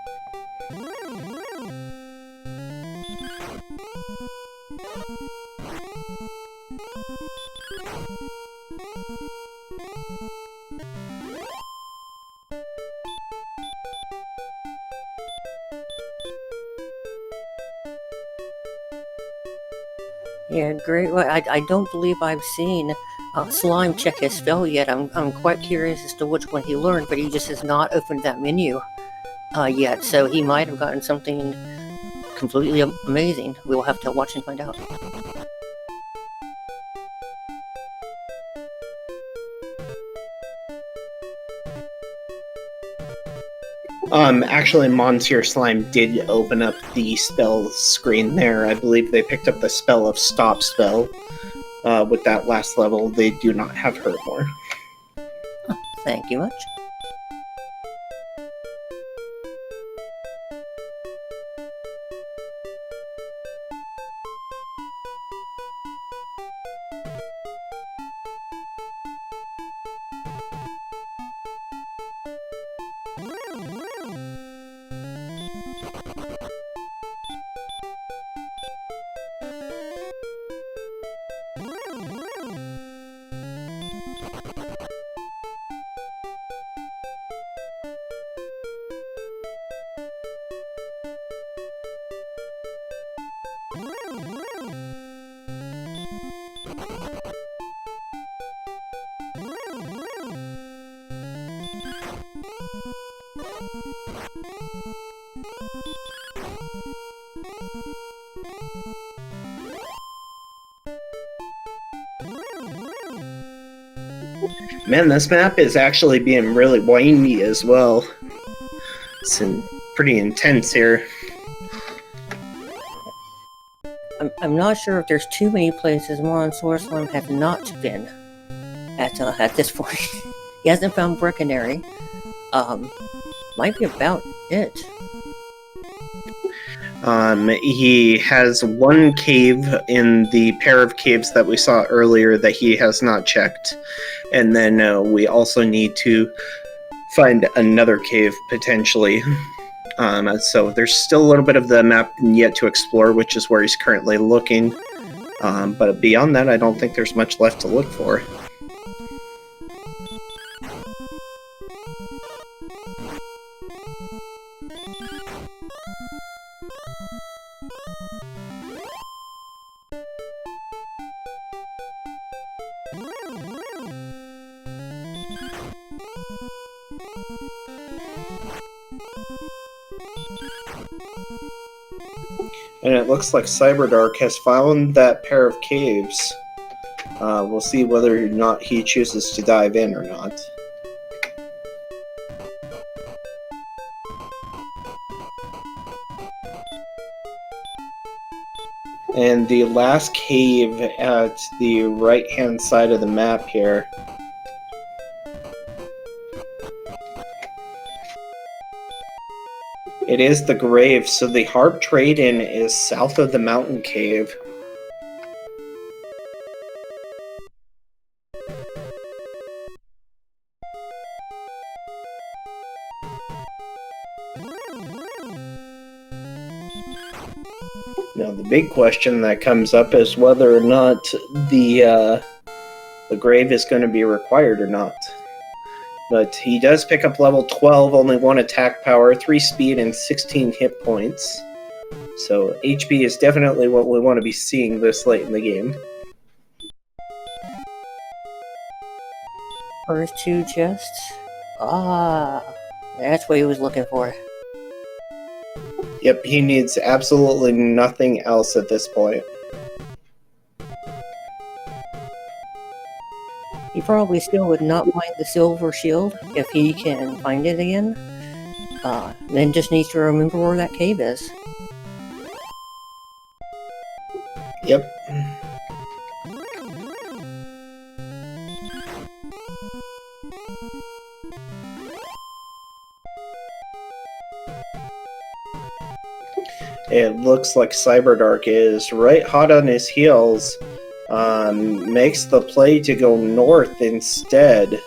Yeah, great. Well, I don't believe I've seen Slime check his spell yet. I'm quite curious as to which one he learned, but he just has not opened that menu yet, so he might have gotten something completely amazing. We'll have to watch and find out. Actually, MonsieurSlime did open up the spell screen there. I believe they picked up the spell of Stop Spell. With that last level, they do not have Hurt more. Thank you much. Man, this map is actually being really windy as well. It's pretty intense here. I'm not sure if there's too many places MonsieurSlime has not been at this point. He hasn't found Breckenary. Might be about it. He has one cave in the pair of caves that we saw earlier that he has not checked. And then we also need to find another cave, potentially. So there's still a little bit of the map yet to explore, which is where he's currently looking. But beyond that, I don't think there's much left to look for. And it looks like Cyberdark has found that pair of caves. We'll see whether or not he chooses to dive in or not. And the last cave at the right-hand side of the map here. It is the grave, so the harp trade-in is south of the mountain cave. Now the big question that comes up is whether or not the grave is going to be required or not. But he does pick up level 12, only 1 attack power, 3 speed, and 16 hit points. So HP is definitely what we want to be seeing this late in the game. First 2 chests. Ah, that's what he was looking for. Yep, he needs absolutely nothing else at this point. He probably still would not mind the silver shield if he can find it again. Then just needs to remember where that cave is. Yep. It looks like Cyberdark is right hot on his heels. Makes the play to go north instead.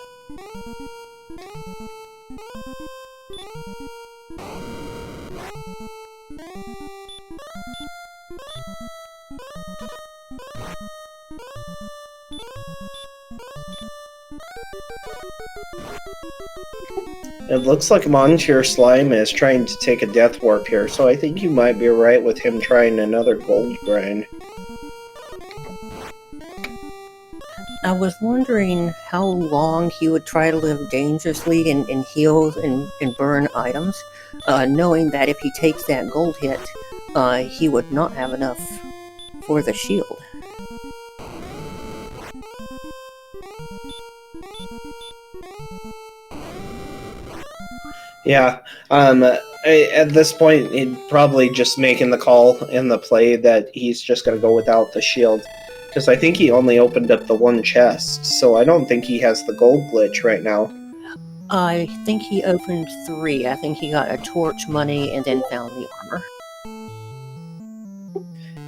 It looks like MonsieurSlime is trying to take a death warp here, so I think you might be right with him trying another gold grind. I was wondering how long he would try to live dangerously and heal and burn items, knowing that if he takes that gold hit, he would not have enough for the shield. Yeah, at this point, he'd probably just making the call in the play that he's just going to go without the shield. Because I think he only opened up the one chest, so I don't think he has the gold glitch right now. I think he opened 3. I think he got a torch money and then found the armor.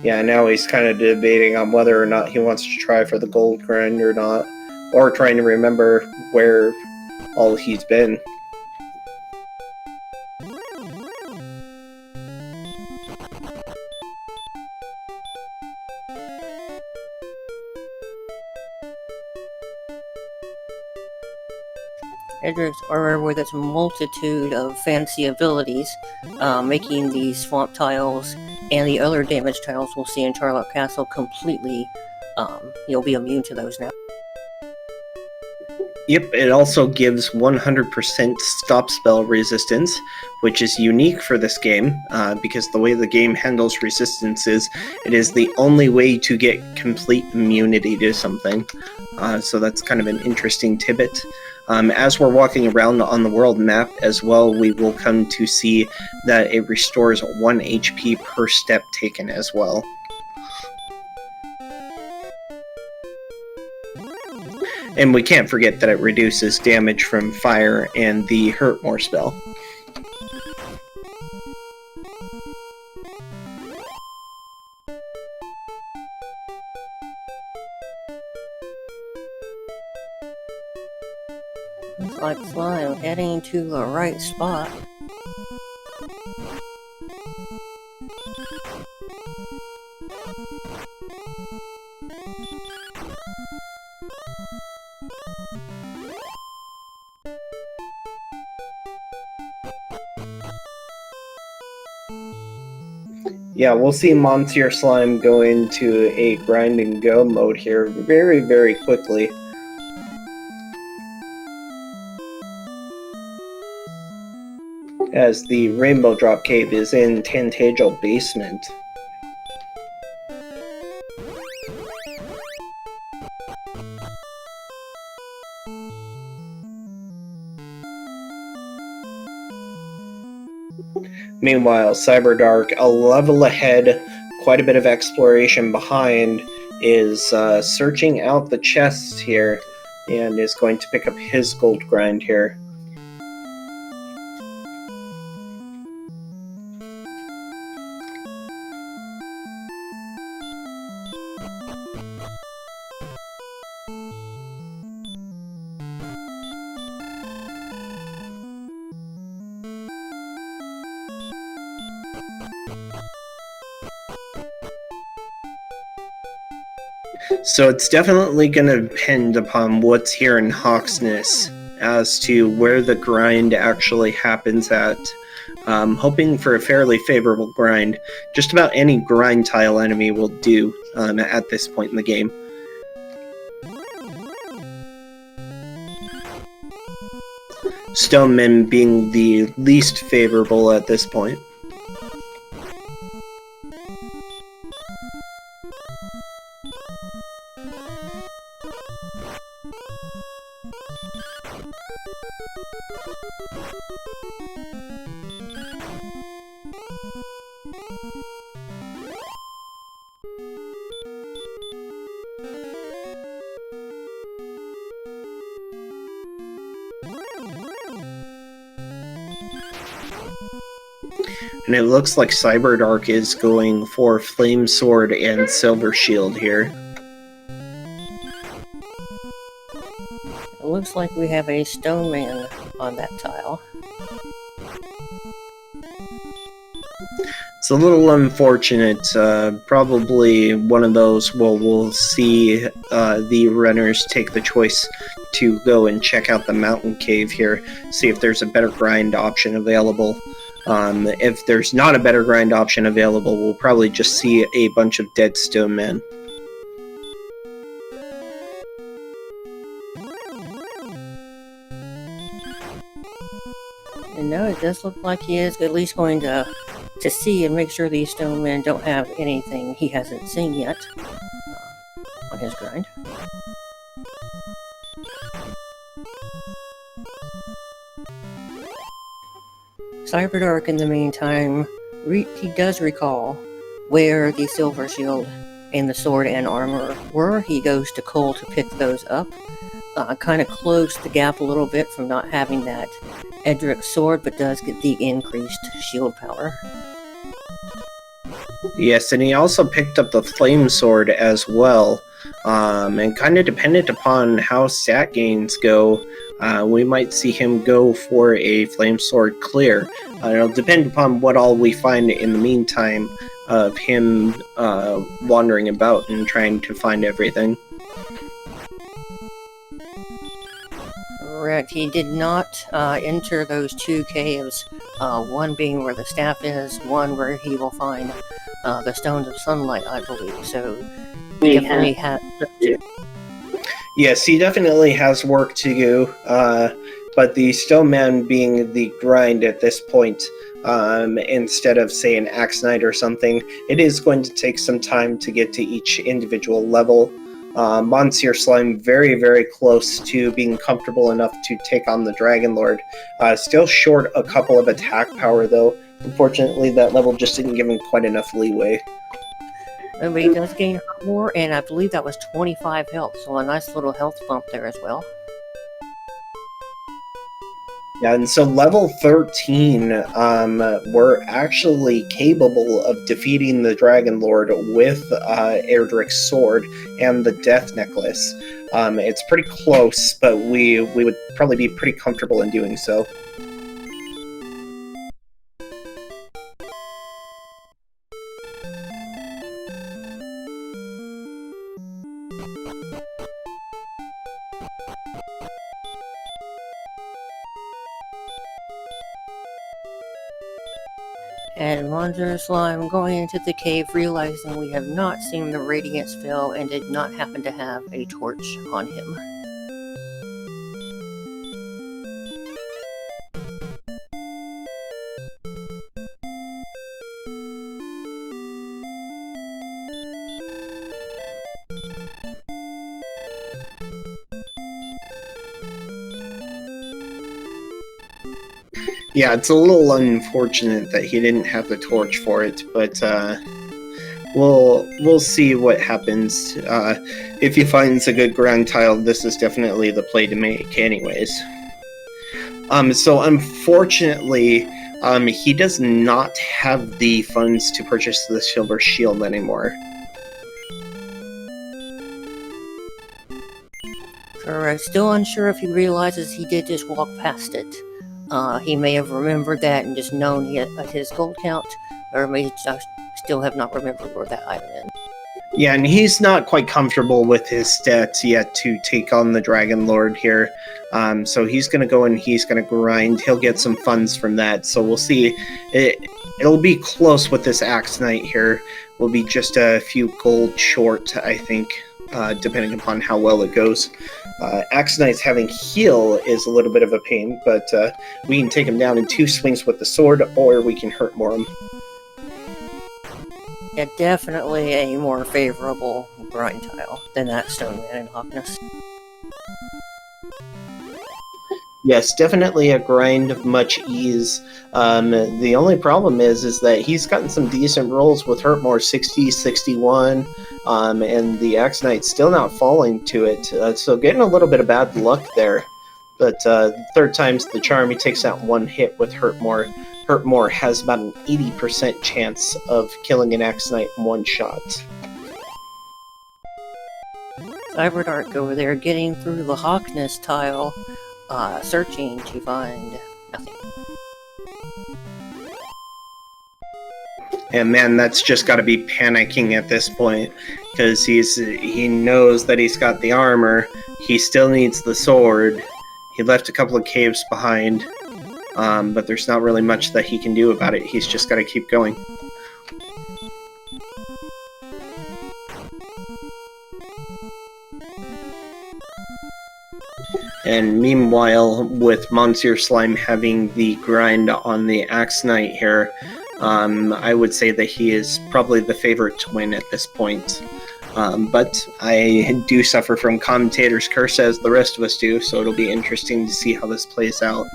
Yeah, now he's kind of debating on whether or not he wants to try for the gold grind or not. Or trying to remember where all he's been. Edric's armor with its multitude of fancy abilities, making the swamp tiles and the other damage tiles we'll see in Charlotte Castle completely, you'll be immune to those now. Yep, it also gives 100% stop spell resistance, which is unique for this game, because the way the game handles resistance is, it is the only way to get complete immunity to something. So that's kind of an interesting tidbit. As we're walking around on the world map as well, we will come to see that it restores 1 HP per step taken as well. And we can't forget that it reduces damage from fire and the Hurt More spell. Looks like Slime heading to the right spot. Yeah, we'll see MonsieurSlime go into a grind and go mode here very, very quickly. As the Rainbow Drop Cave is in Tantagel Basement. Meanwhile, Cyberdark, a level ahead, quite a bit of exploration behind, is searching out the chests here, and is going to pick up his gold grind here. So it's definitely going to depend upon what's here in Hawksness as to where the grind actually happens at. Hoping for a fairly favorable grind. Just about any grind tile enemy will do at this point in the game. Stonemen being the least favorable at this point. And it looks like Cyberdark is going for Flame Sword and Silver Shield here. It looks like we have a stone man on that tile. It's a little unfortunate. Probably one of those we'll see the runners take the choice to go and check out the mountain cave here, see if there's a better grind option available. If there's not a better grind option available, we'll probably just see a bunch of dead stone men. And no, it does look like he is at least going to see and make sure these stone men don't have anything he hasn't seen yet on his grind. Cyberdark, in the meantime, he does recall where the Silver Shield and the sword and armor were. He goes to Cole to pick those up. Kind of closed the gap a little bit from not having that Edric sword, but does get the increased shield power. Yes, and he also picked up the Flame Sword as well. And kind of dependent upon how stat gains go, we might see him go for a Flame Sword clear. It'll depend upon what all we find in the meantime of him wandering about and trying to find everything. Correct. He did not enter those two caves, one being where the staff is, one where he will find the Stones of Sunlight, I believe. So, definitely Yes, he definitely has work to do, but the Stoneman being the grind at this point, instead of, say, an Axe Knight or something, it is going to take some time to get to each individual level. MonsieurSlime very, very close to being comfortable enough to take on the Dragon Lord. Still short a couple of attack power, though. Unfortunately, that level just didn't give him quite enough leeway. But he does gain more, and I believe that was 25 health, so a nice little health bump there as well. Yeah, and so level 13, we're actually capable of defeating the Dragon Lord with Erdrick's sword and the Death Necklace. It's pretty close, but we would probably be pretty comfortable in doing so. And MonsieurSlime going into the cave, realizing we have not seen the radiance fail and did not happen to have a torch on him. Yeah, it's a little unfortunate that he didn't have the torch for it, but we'll see what happens. If he finds a good ground tile, this is definitely the play to make anyways. So unfortunately, he does not have the funds to purchase the silver shield anymore. Correct. Still unsure if he realizes he did just walk past it. He may have remembered that and just known his gold count, or may just still have not remembered where that item is. Yeah, and he's not quite comfortable with his stats yet to take on the Dragon Lord here. So he's going to go and he's going to grind. He'll get some funds from that. So we'll see. It'll be close with this Axe Knight here. We'll be just a few gold short, I think, depending upon how well it goes. Axe Knight's having heal is a little bit of a pain, but we can take him down in 2 swings with the sword, or we can hurt more him. Yeah, definitely a more favorable grind tile than that Stoneman in Hawkness. Yes, definitely a grind of much ease. The only problem is that he's gotten some decent rolls with Hurtmore 60, 61, and the Axe Knight's still not falling to it. So getting a little bit of bad luck there. But third time's the charm. He takes out 1 hit with Hurtmore. Hurtmore has about an 80% chance of killing an Axe Knight in 1 shot. Cyberdark over there getting through the Hawkness tile, searching to find nothing. And man, that's just got to be panicking at this point, because he knows that he's got the armor. He still needs the sword. He left a couple of caves behind, but there's not really much that he can do about it. He's just got to keep going. And meanwhile, with MonsieurSlime having the grind on the Axe Knight here, I would say that he is probably the favorite to win at this point. But I do suffer from commentator's curse, as the rest of us do, so it'll be interesting to see how this plays out.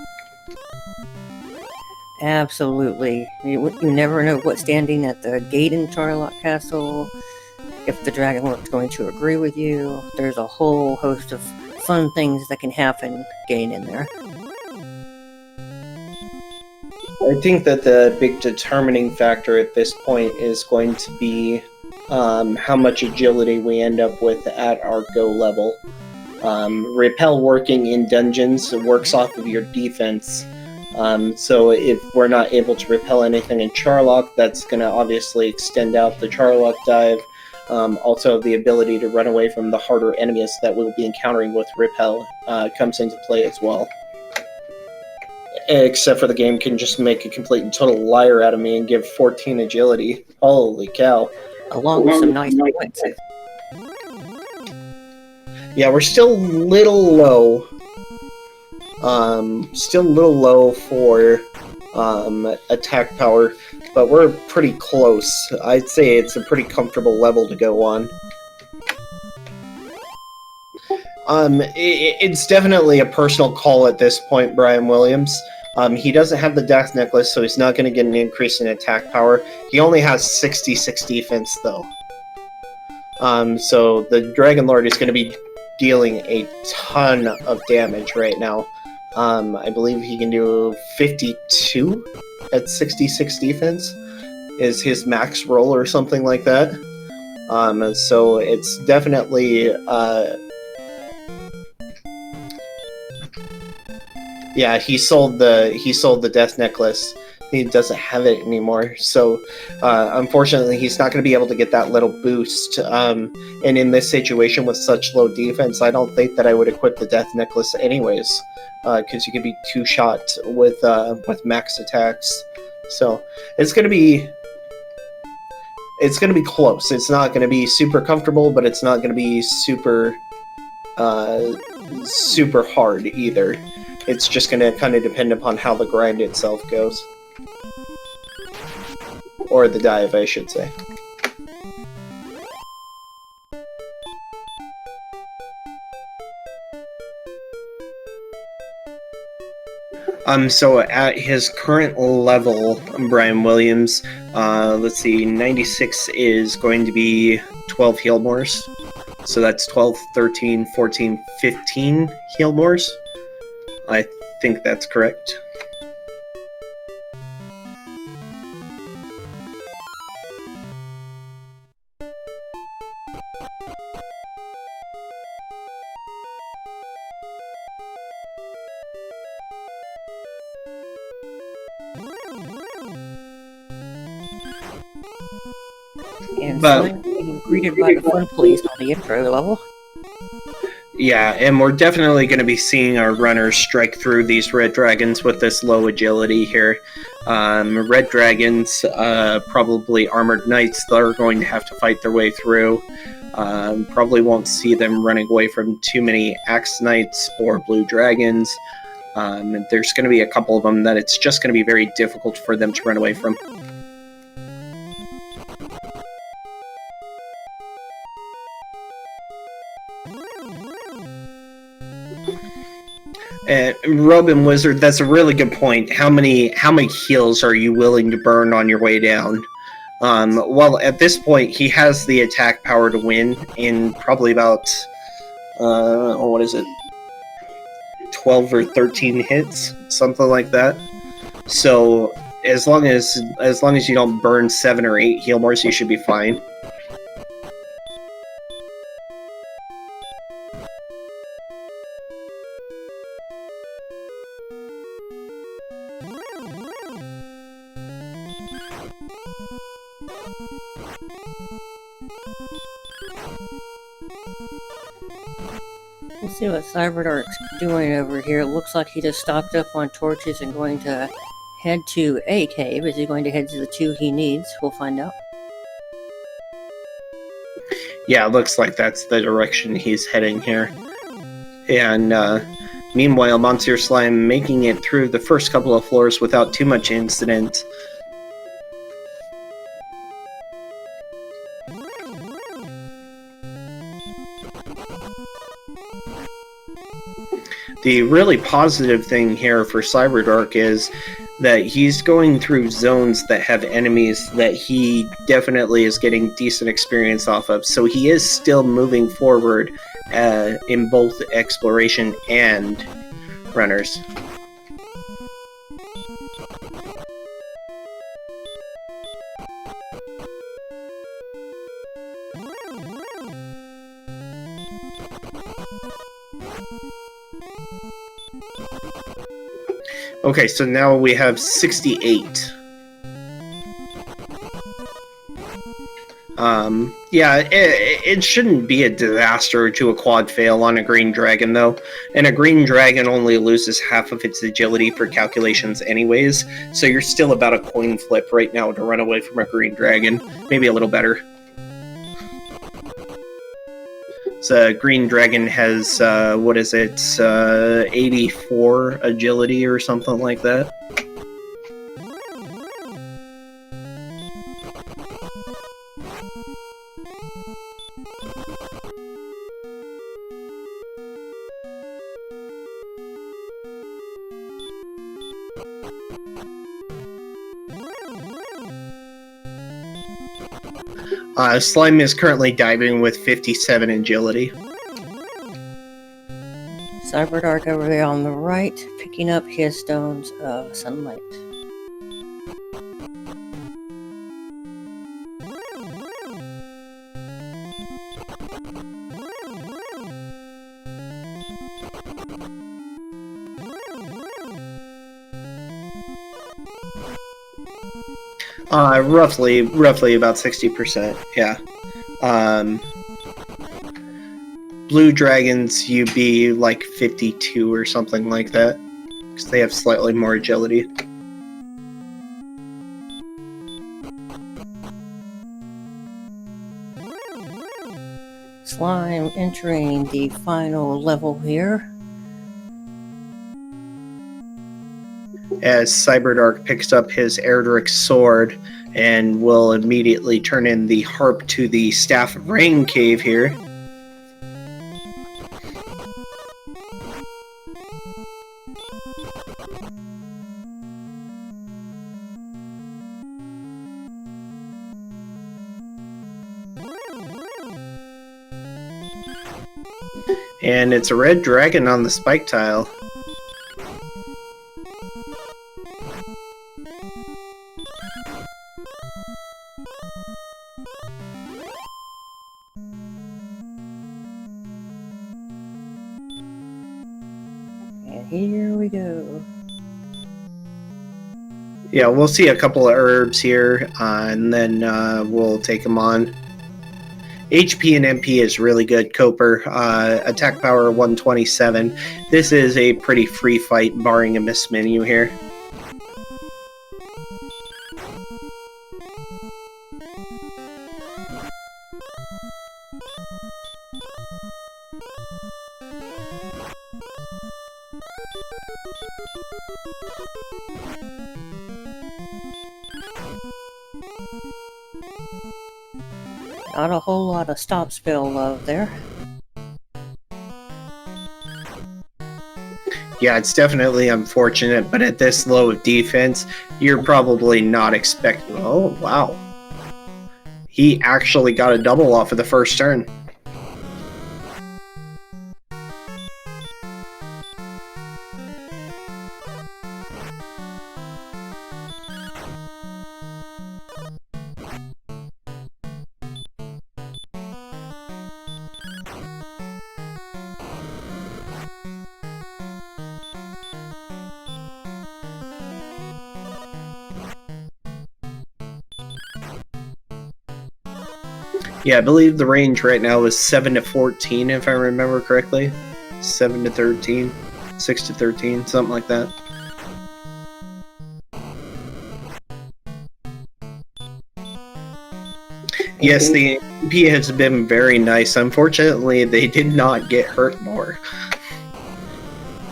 Absolutely. You never know what's standing at the gate in Charlotte Castle, if the Dragon Lord's going to agree with you. There's a whole host of fun things that can happen getting in there. I think that the big determining factor at this point is going to be how much agility we end up with at our go level. Repel working in dungeons works off of your defense. So if we're not able to repel anything in Charlock, that's going to obviously extend out the Charlock dive. Also, the ability to run away from the harder enemies that we'll be encountering with Repel comes into play as well. Except for the game can just make a complete and total liar out of me and give 14 agility. Holy cow. Along with some nice points. Yeah, we're still a little low. Still a little low for attack power, but we're pretty close. I'd say it's a pretty comfortable level to go on. It's definitely a personal call at this point, Brian Williams. He doesn't have the Death Necklace, so he's not going to get an increase in attack power. He only has 66 defense, though. So the Dragon Lord is going to be dealing a ton of damage right now. I believe he can do 52 at 66 defense is his max roll or something like that. So it's definitely yeah, he sold the Death Necklace. He doesn't have it anymore, so unfortunately he's not going to be able to get that little boost. And in this situation with such low defense, I don't think that I would equip the Death Necklace anyways, because you could be two-shot with max attacks. So it's going to be close. It's not going to be super comfortable, but it's not going to be super hard either. It's just going to kind of depend upon how the grind itself goes. Or the dive, I should say. So at his current level, Brian Williams, let's see, 96 is going to be 12 heal mores. So that's 12, 13, 14, 15 heal mores. I think that's correct. And but, being greeted by the fun police on the intro level. Yeah, and we're definitely going to be seeing our runners strike through these red dragons with this low agility here. Red dragons, probably armored knights, they're going to have to fight their way through. Probably won't see them running away from too many axe knights or blue dragons. There's going to be a couple of them that it's just going to be very difficult for them to run away from. Robin Wizard, that's a really good point. How many heals are you willing to burn on your way down? Well, at this point, he has the attack power to win in probably about, what is it? 12 or 13 hits, something like that. So as long as you don't burn 7 or 8 heal mores, you should be fine. Let's see what Cyberdark's doing over here. It looks like he just stocked up on torches and going to head to a cave. Is he going to head to the 2 he needs? We'll find out. Yeah, it looks like that's the direction he's heading here. And meanwhile, MonsieurSlime making it through the first couple of floors without too much incident. The really positive thing here for Cyberdark is that he's going through zones that have enemies that he definitely is getting decent experience off of. So he is still moving forward in both exploration and runners. Okay, so now we have 68. Yeah, it shouldn't be a disaster to a quad fail on a green dragon, though. And a green dragon only loses half of its agility for calculations anyways, so you're still about a coin flip right now to run away from a green dragon. Maybe a little better. So Green Dragon has, what is it, 84 agility or something like that. Slime is currently diving with 57 agility. Cyberdark over there on the right, picking up his stones of sunlight. Roughly about 60%, yeah. Blue Dragons, you be like 52 or something like that, because they have slightly more agility. Slime entering the final level here. As Cyberdark picks up his Erdrick sword and will immediately turn in the harp to the Staff of Rain cave here. And it's a red dragon on the spike tile. And here we go. Yeah, we'll see a couple of herbs here, and then we'll take them on. HP and MP is really good, Coper. Attack power 127. This is a pretty free fight, barring a miss menu here. Not a whole lot of stop spell love there. Yeah, it's definitely unfortunate, but at this low of defense, you're probably not expecting... Oh, wow. He actually got a double off of the first turn. Yeah, I believe the range right now is 7 to 14, if I remember correctly. 7 to 13, 6 to 13, something like that. Yes, the MP has been very nice. Unfortunately, they did not get hurt more.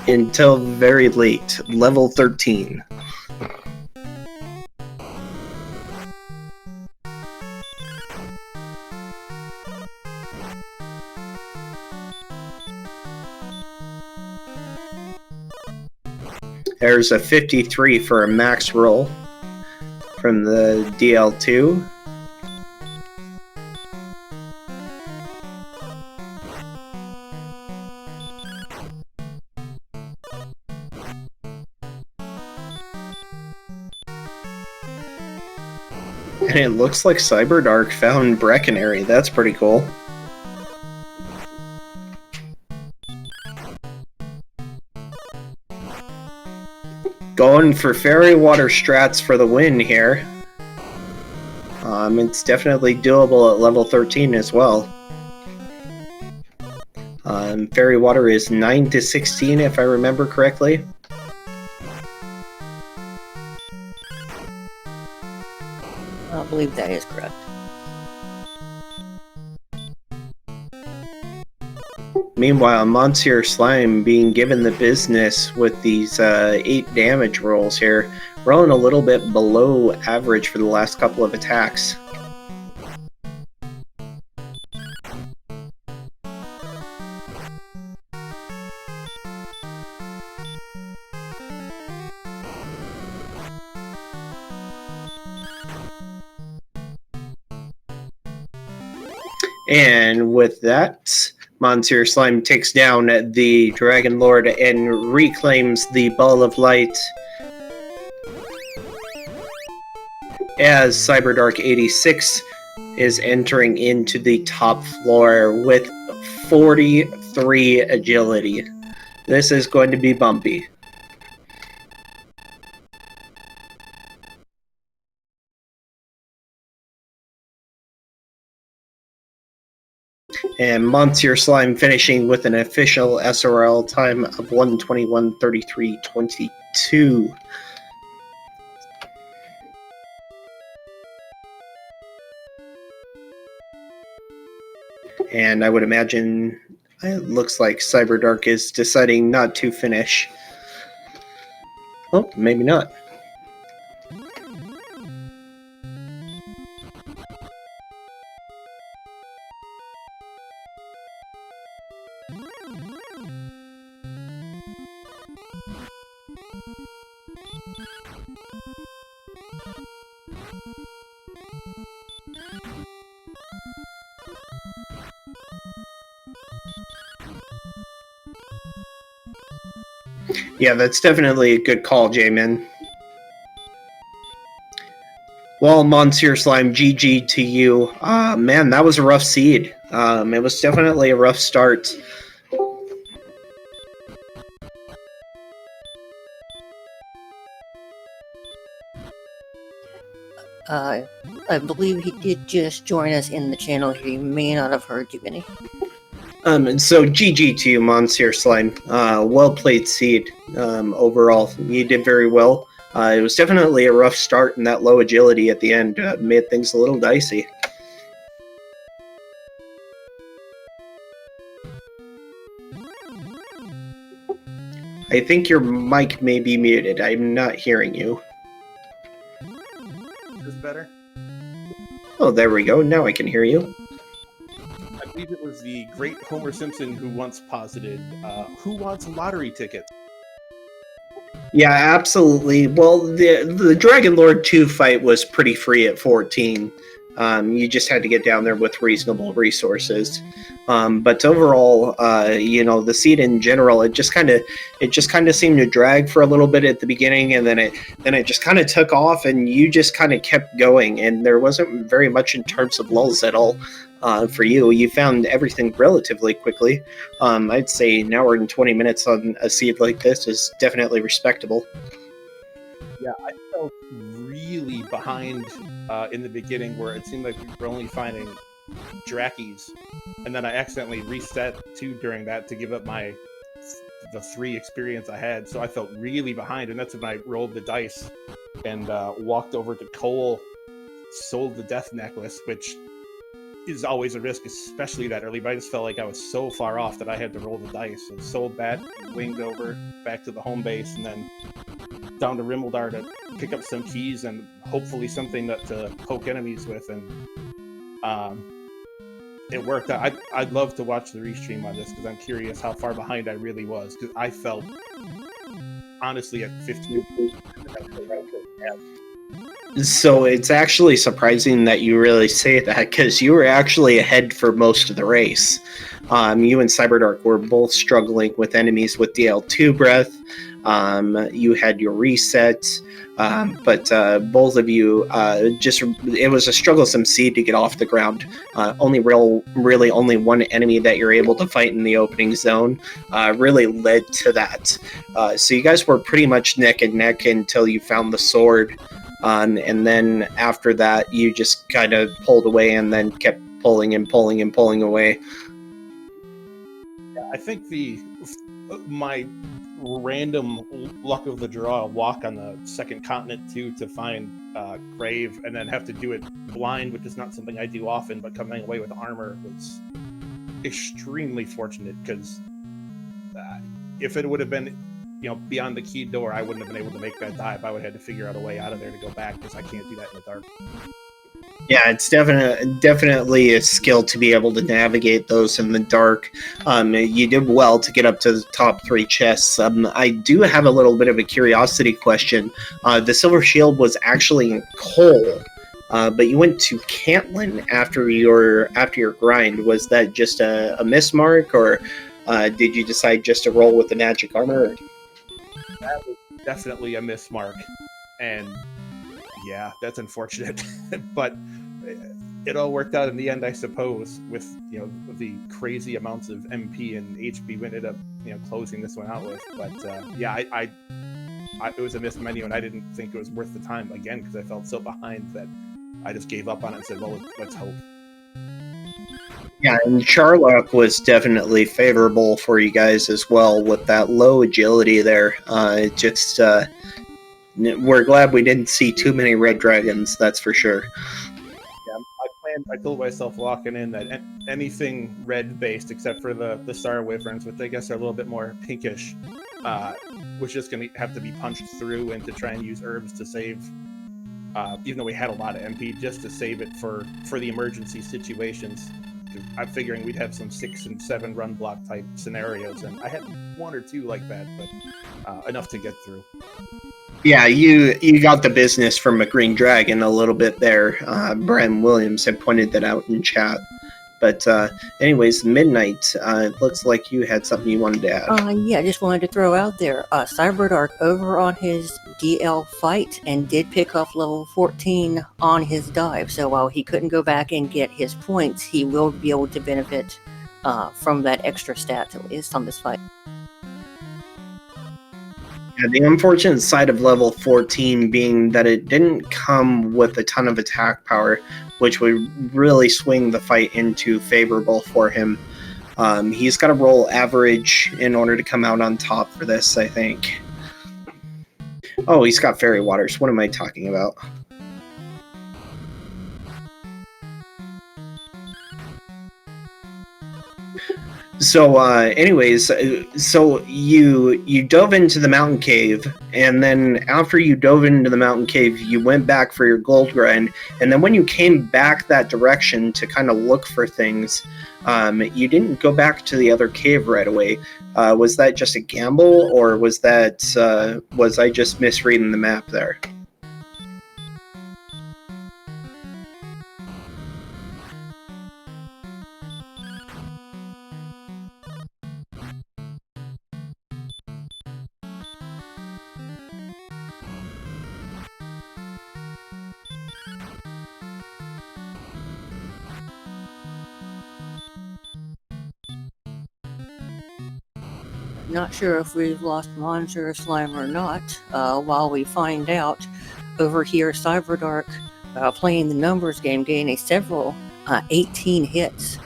Until very late, level 13. There's a 53 for a max roll from the DL2. And it looks like Cyberdark found Breckenary. That's pretty cool. Going for Fairy Water strats for the win here. It's definitely doable at level 13 as well. Fairy Water is 9 to 16 if I remember correctly. I believe that is correct. Meanwhile, MonsieurSlime being given the business with these 8 damage rolls here, rolling a little bit below average for the last couple of attacks. And with that, MonsieurSlime takes down the Dragon Lord and reclaims the Ball of Light as Cyberdark86 is entering into the top floor with 43 agility. This is going to be bumpy. And MonsieurSlime finishing with an official SRL time of 1:21:33:22. And I would imagine it looks like Cyberdark is deciding not to finish. Oh, maybe not. Yeah, that's definitely a good call, J-Man. Well, MonsieurSlime, GG to you. Man, that was a rough seed. It was definitely a rough start. I believe he did just join us in the channel here. He may not have heard you, Vinny. And so GG to you, MonsieurSlime. Well played seed. Overall, you did very well. It was definitely a rough start, and that low agility at the end made things a little dicey. I think your mic may be muted. I'm not hearing you. Is this better? Oh, there we go. Now I can hear you. I believe it was the great Homer Simpson who once posited, who wants a lottery ticket? Yeah, absolutely. Well, the Dragon Lord 2 fight was pretty free at 14. You just had to get down there with reasonable resources. But overall, the seed in general, it just kind of seemed to drag for a little bit at the beginning, and then it just kind of took off, and you just kind of kept going, and there wasn't very much in terms of lulls at all. For you, you found everything relatively quickly. I'd say an hour and 20 minutes on a seed like this is definitely respectable. Yeah, I felt really behind in the beginning, where it seemed like we were only finding Drackies, and then I accidentally reset 2 during that to give up the 3 experience I had, so I felt really behind, and that's when I rolled the dice and walked over to Cole, sold the death necklace, which is always a risk, especially that early, but I just felt like I was so far off that I had to roll the dice, and sold that, winged over back to the home base, and then down to Remuldar to pick up some keys and hopefully something to poke enemies with, and it worked out. I'd love to watch the restream on this, because I'm curious how far behind I really was, because I felt, honestly, at 15. So it's actually surprising that you really say that, because you were actually ahead for most of the race. You and Cyberdark were both struggling with enemies with DL2 breath. You had your reset, but both of you it was a strugglesome seed to get off the ground. Really only one enemy that you're able to fight in the opening zone really led to that. So you guys were pretty much neck and neck until you found the sword. And then after that, you just kind of pulled away and then kept pulling and pulling and pulling away. I think my random luck of the draw walk on the second continent too to find Grave, and then have to do it blind, which is not something I do often, but coming away with armor was extremely fortunate because if it would have been, beyond the key door, I wouldn't have been able to make that dive. I would have had to figure out a way out of there to go back because I can't do that in the dark. Yeah, it's definitely a skill to be able to navigate those in the dark. You did well to get up to the top 3 chests. I do have a little bit of a curiosity question. The silver shield was actually in coal, but you went to Cantlin after your grind. Was that just a mismark, or did you decide just to roll with the magic armor? That was definitely a mismark, and yeah, that's unfortunate. But it all worked out in the end, I suppose, with the crazy amounts of MP and HP we ended up closing this one out with. But yeah, I it was a missed menu, and I didn't think it was worth the time again because I felt so behind that I just gave up on it and said, well, let's hope. Yeah, and Charlock was definitely favorable for you guys as well with that low agility there. We're glad we didn't see too many red dragons, that's for sure. Yeah, I told myself walking in that anything red-based except for the Star Wyverns, which I guess are a little bit more pinkish, was just going to have to be punched through and to try and use herbs to save, even though we had a lot of MP, just to save it for the emergency situations. I'm figuring we'd have some 6 and 7 run block type scenarios, and I had 1 or 2 like that, but enough to get through. Yeah, you got the business from a green dragon a little bit there. Brian Williams had pointed that out in chat. But anyways, Midnight, it looks like you had something you wanted to add. Yeah, I just wanted to throw out there, Cyberdark over on his DL fight and did pick up level 14 on his dive. So while he couldn't go back and get his points, he will be able to benefit from that extra stat at least on this fight. Yeah, the unfortunate side of level 14 being that it didn't come with a ton of attack power, which would really swing the fight into favorable for him. He's got to roll average in order to come out on top for this, I think. Oh, he's got fairy waters. What am I talking about? So, anyways, so you dove into the mountain cave, and then after you dove into the mountain cave, you went back for your gold grind, and then when you came back that direction to kind of look for things, you didn't go back to the other cave right away. Was that just a gamble, or was I just misreading the map there? Not sure if we've lost MonsieurSlime or not. While we find out, over here, Cyberdark, playing the numbers game, gaining several 18 hits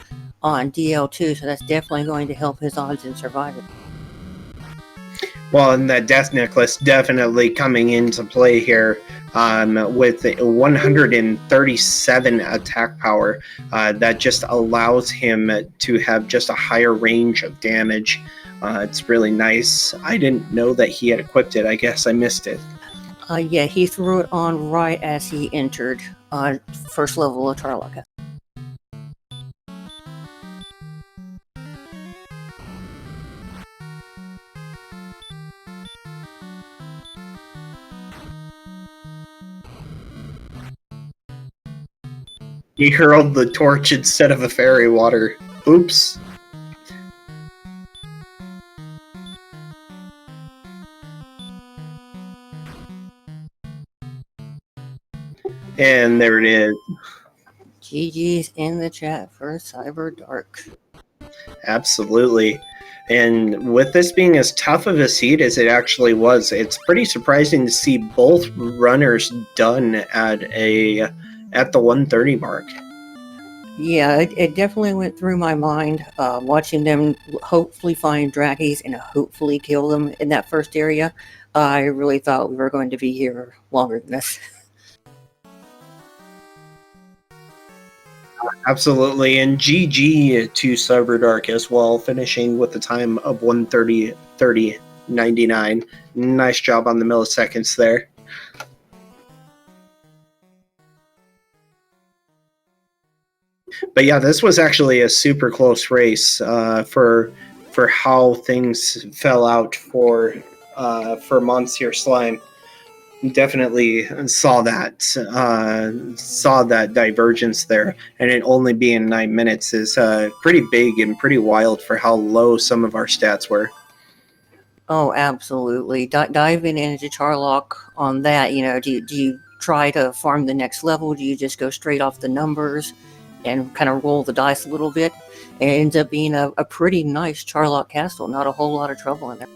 on DL2, so that's definitely going to help his odds in surviving. Well, and that death necklace definitely coming into play here with 137 attack power. That just allows him to have just a higher range of damage. It's really nice. I didn't know that he had equipped it. I guess I missed it. Yeah, he threw it on right as he entered first level of Charlock. He hurled the torch instead of a fairy water. Oops. And there it is. GG's in the chat for Cyberdark. Absolutely. And with this being as tough of a seed as it actually was, it's pretty surprising to see both runners done at the 130 mark. Yeah, it definitely went through my mind, watching them hopefully find draggies and hopefully kill them in that first area. I really thought we were going to be here longer than this. Absolutely, and GG to Cyberdark as well, finishing with a time of 1:30:30:99. Nice job on the milliseconds there. But yeah, this was actually a super close race for how things fell out for MonsieurSlime. Definitely saw that divergence there, and it only being 9 minutes is pretty big and pretty wild for how low some of our stats were. Oh, absolutely. Diving into Charlock on that, do you try to farm the next level? Do you just go straight off the numbers and kind of roll the dice a little bit? It ends up being a pretty nice Charlock castle. Not a whole lot of trouble in there.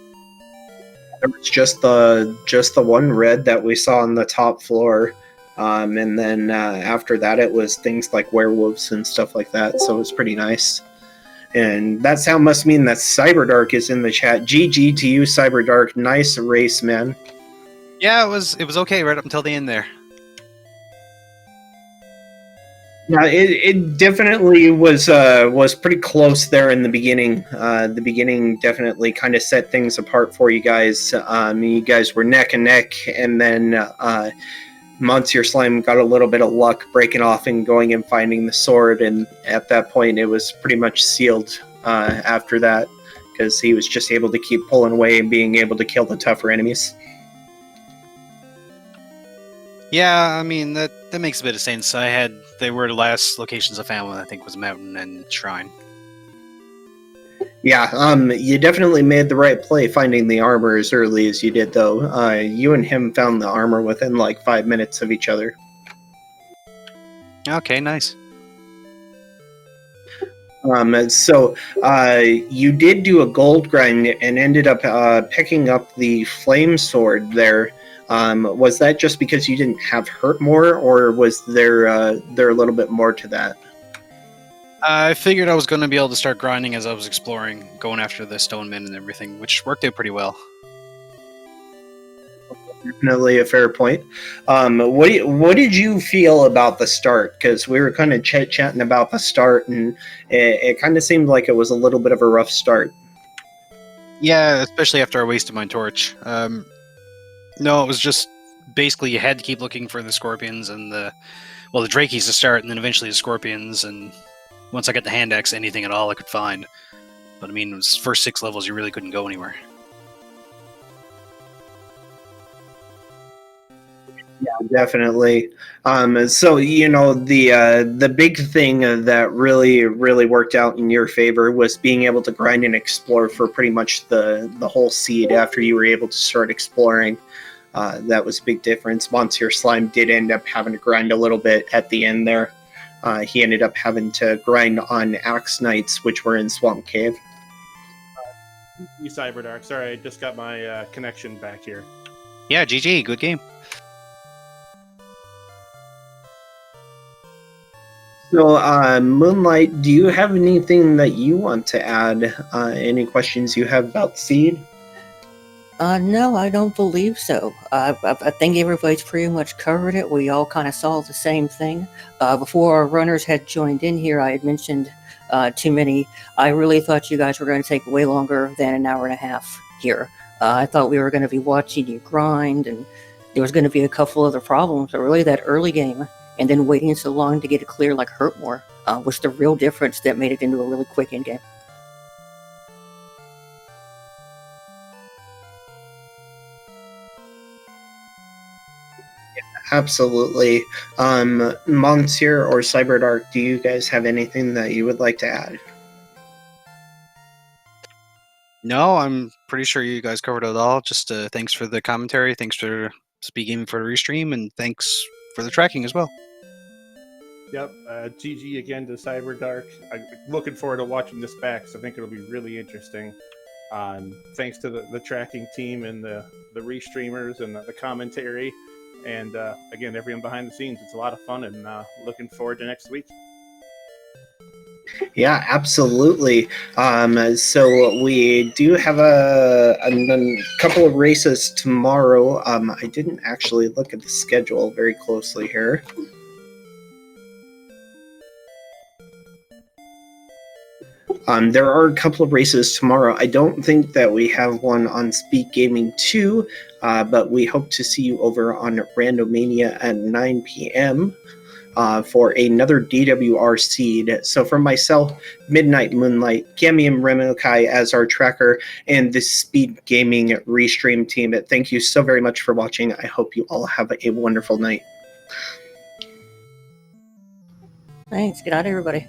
There was just the one red that we saw on the top floor, and then after that it was things like werewolves and stuff like that. So it was pretty nice. And that sound must mean that Cyberdark is in the chat. GG to you, Cyberdark. Nice race, man. Yeah, it was okay right up until the end there. Yeah, it definitely was pretty close there in the beginning. The beginning definitely kind of set things apart for you guys. You guys were neck and neck, and then MonsieurSlime got a little bit of luck breaking off and going and finding the sword, and at that point it was pretty much sealed after that, because he was just able to keep pulling away and being able to kill the tougher enemies. Yeah, I mean that makes a bit of sense. They were the last locations I found, I think, was Mountain and Shrine. Yeah, you definitely made the right play finding the armor as early as you did, though. You and him found the armor within like 5 minutes of each other. Okay, nice. So you did do a gold grind and ended up picking up the flame sword there. Was that just because you didn't have hurt more, or was there a little bit more to that? I figured I was going to be able to start grinding as I was exploring, going after the stone men and everything, which worked out pretty well. Definitely a fair point. What did you feel about the start? Because we were kind of chatting about the start, and it kind of seemed like it was a little bit of a rough start. Yeah, especially after I wasted my torch. No, it was just basically you had to keep looking for the scorpions and the drakies to start, and then eventually the scorpions, and once I got the hand axe, anything at all I could find. But I mean, it was first 6 levels, you really couldn't go anywhere. Yeah, definitely. So the big thing that really worked out in your favor was being able to grind and explore for pretty much the whole seed after you were able to start exploring. That was a big difference. MonsieurSlime did end up having to grind a little bit at the end there. He ended up having to grind on Axe Knights, which were in Swamp Cave. You Cyberdark. Sorry, I just got my connection back here. Yeah, GG, good game. So, Moonlight, do you have anything that you want to add? Any questions you have about Seed? No, I don't believe so. I think everybody's pretty much covered it. We all kind of saw the same thing. Before our runners had joined in here, I had mentioned too many. I really thought you guys were going to take way longer than an hour and a half here. I thought we were going to be watching you grind, and there was going to be a couple other problems. But really, that early game, and then waiting so long to get it clear like Hurtmore, was the real difference that made it into a really quick end game. Absolutely. Monsieur or Cyberdark, do you guys have anything that you would like to add? No, I'm pretty sure you guys covered it all. Just thanks for the commentary, thanks for SpeedGaming for the restream, and thanks for the tracking as well. Yep, GG again to Cyberdark. I'm looking forward to watching this back, so I think it'll be really interesting. Thanks to the tracking team and the restreamers and the commentary. And again, everyone behind the scenes. It's a lot of fun, and looking forward to next week. Yeah, absolutely. So we do have a couple of races tomorrow. I didn't actually look at the schedule very closely here. There are a couple of races tomorrow. I don't think that we have one on SpeedGaming 2, but we hope to see you over on Randomania at 9 p.m. For another DWR seed. So from myself, Midnight Moonlight, Gamium Remokai as our tracker, and the Speed Gaming Restream team, thank you so very much for watching. I hope you all have a wonderful night. Thanks. Good night, everybody.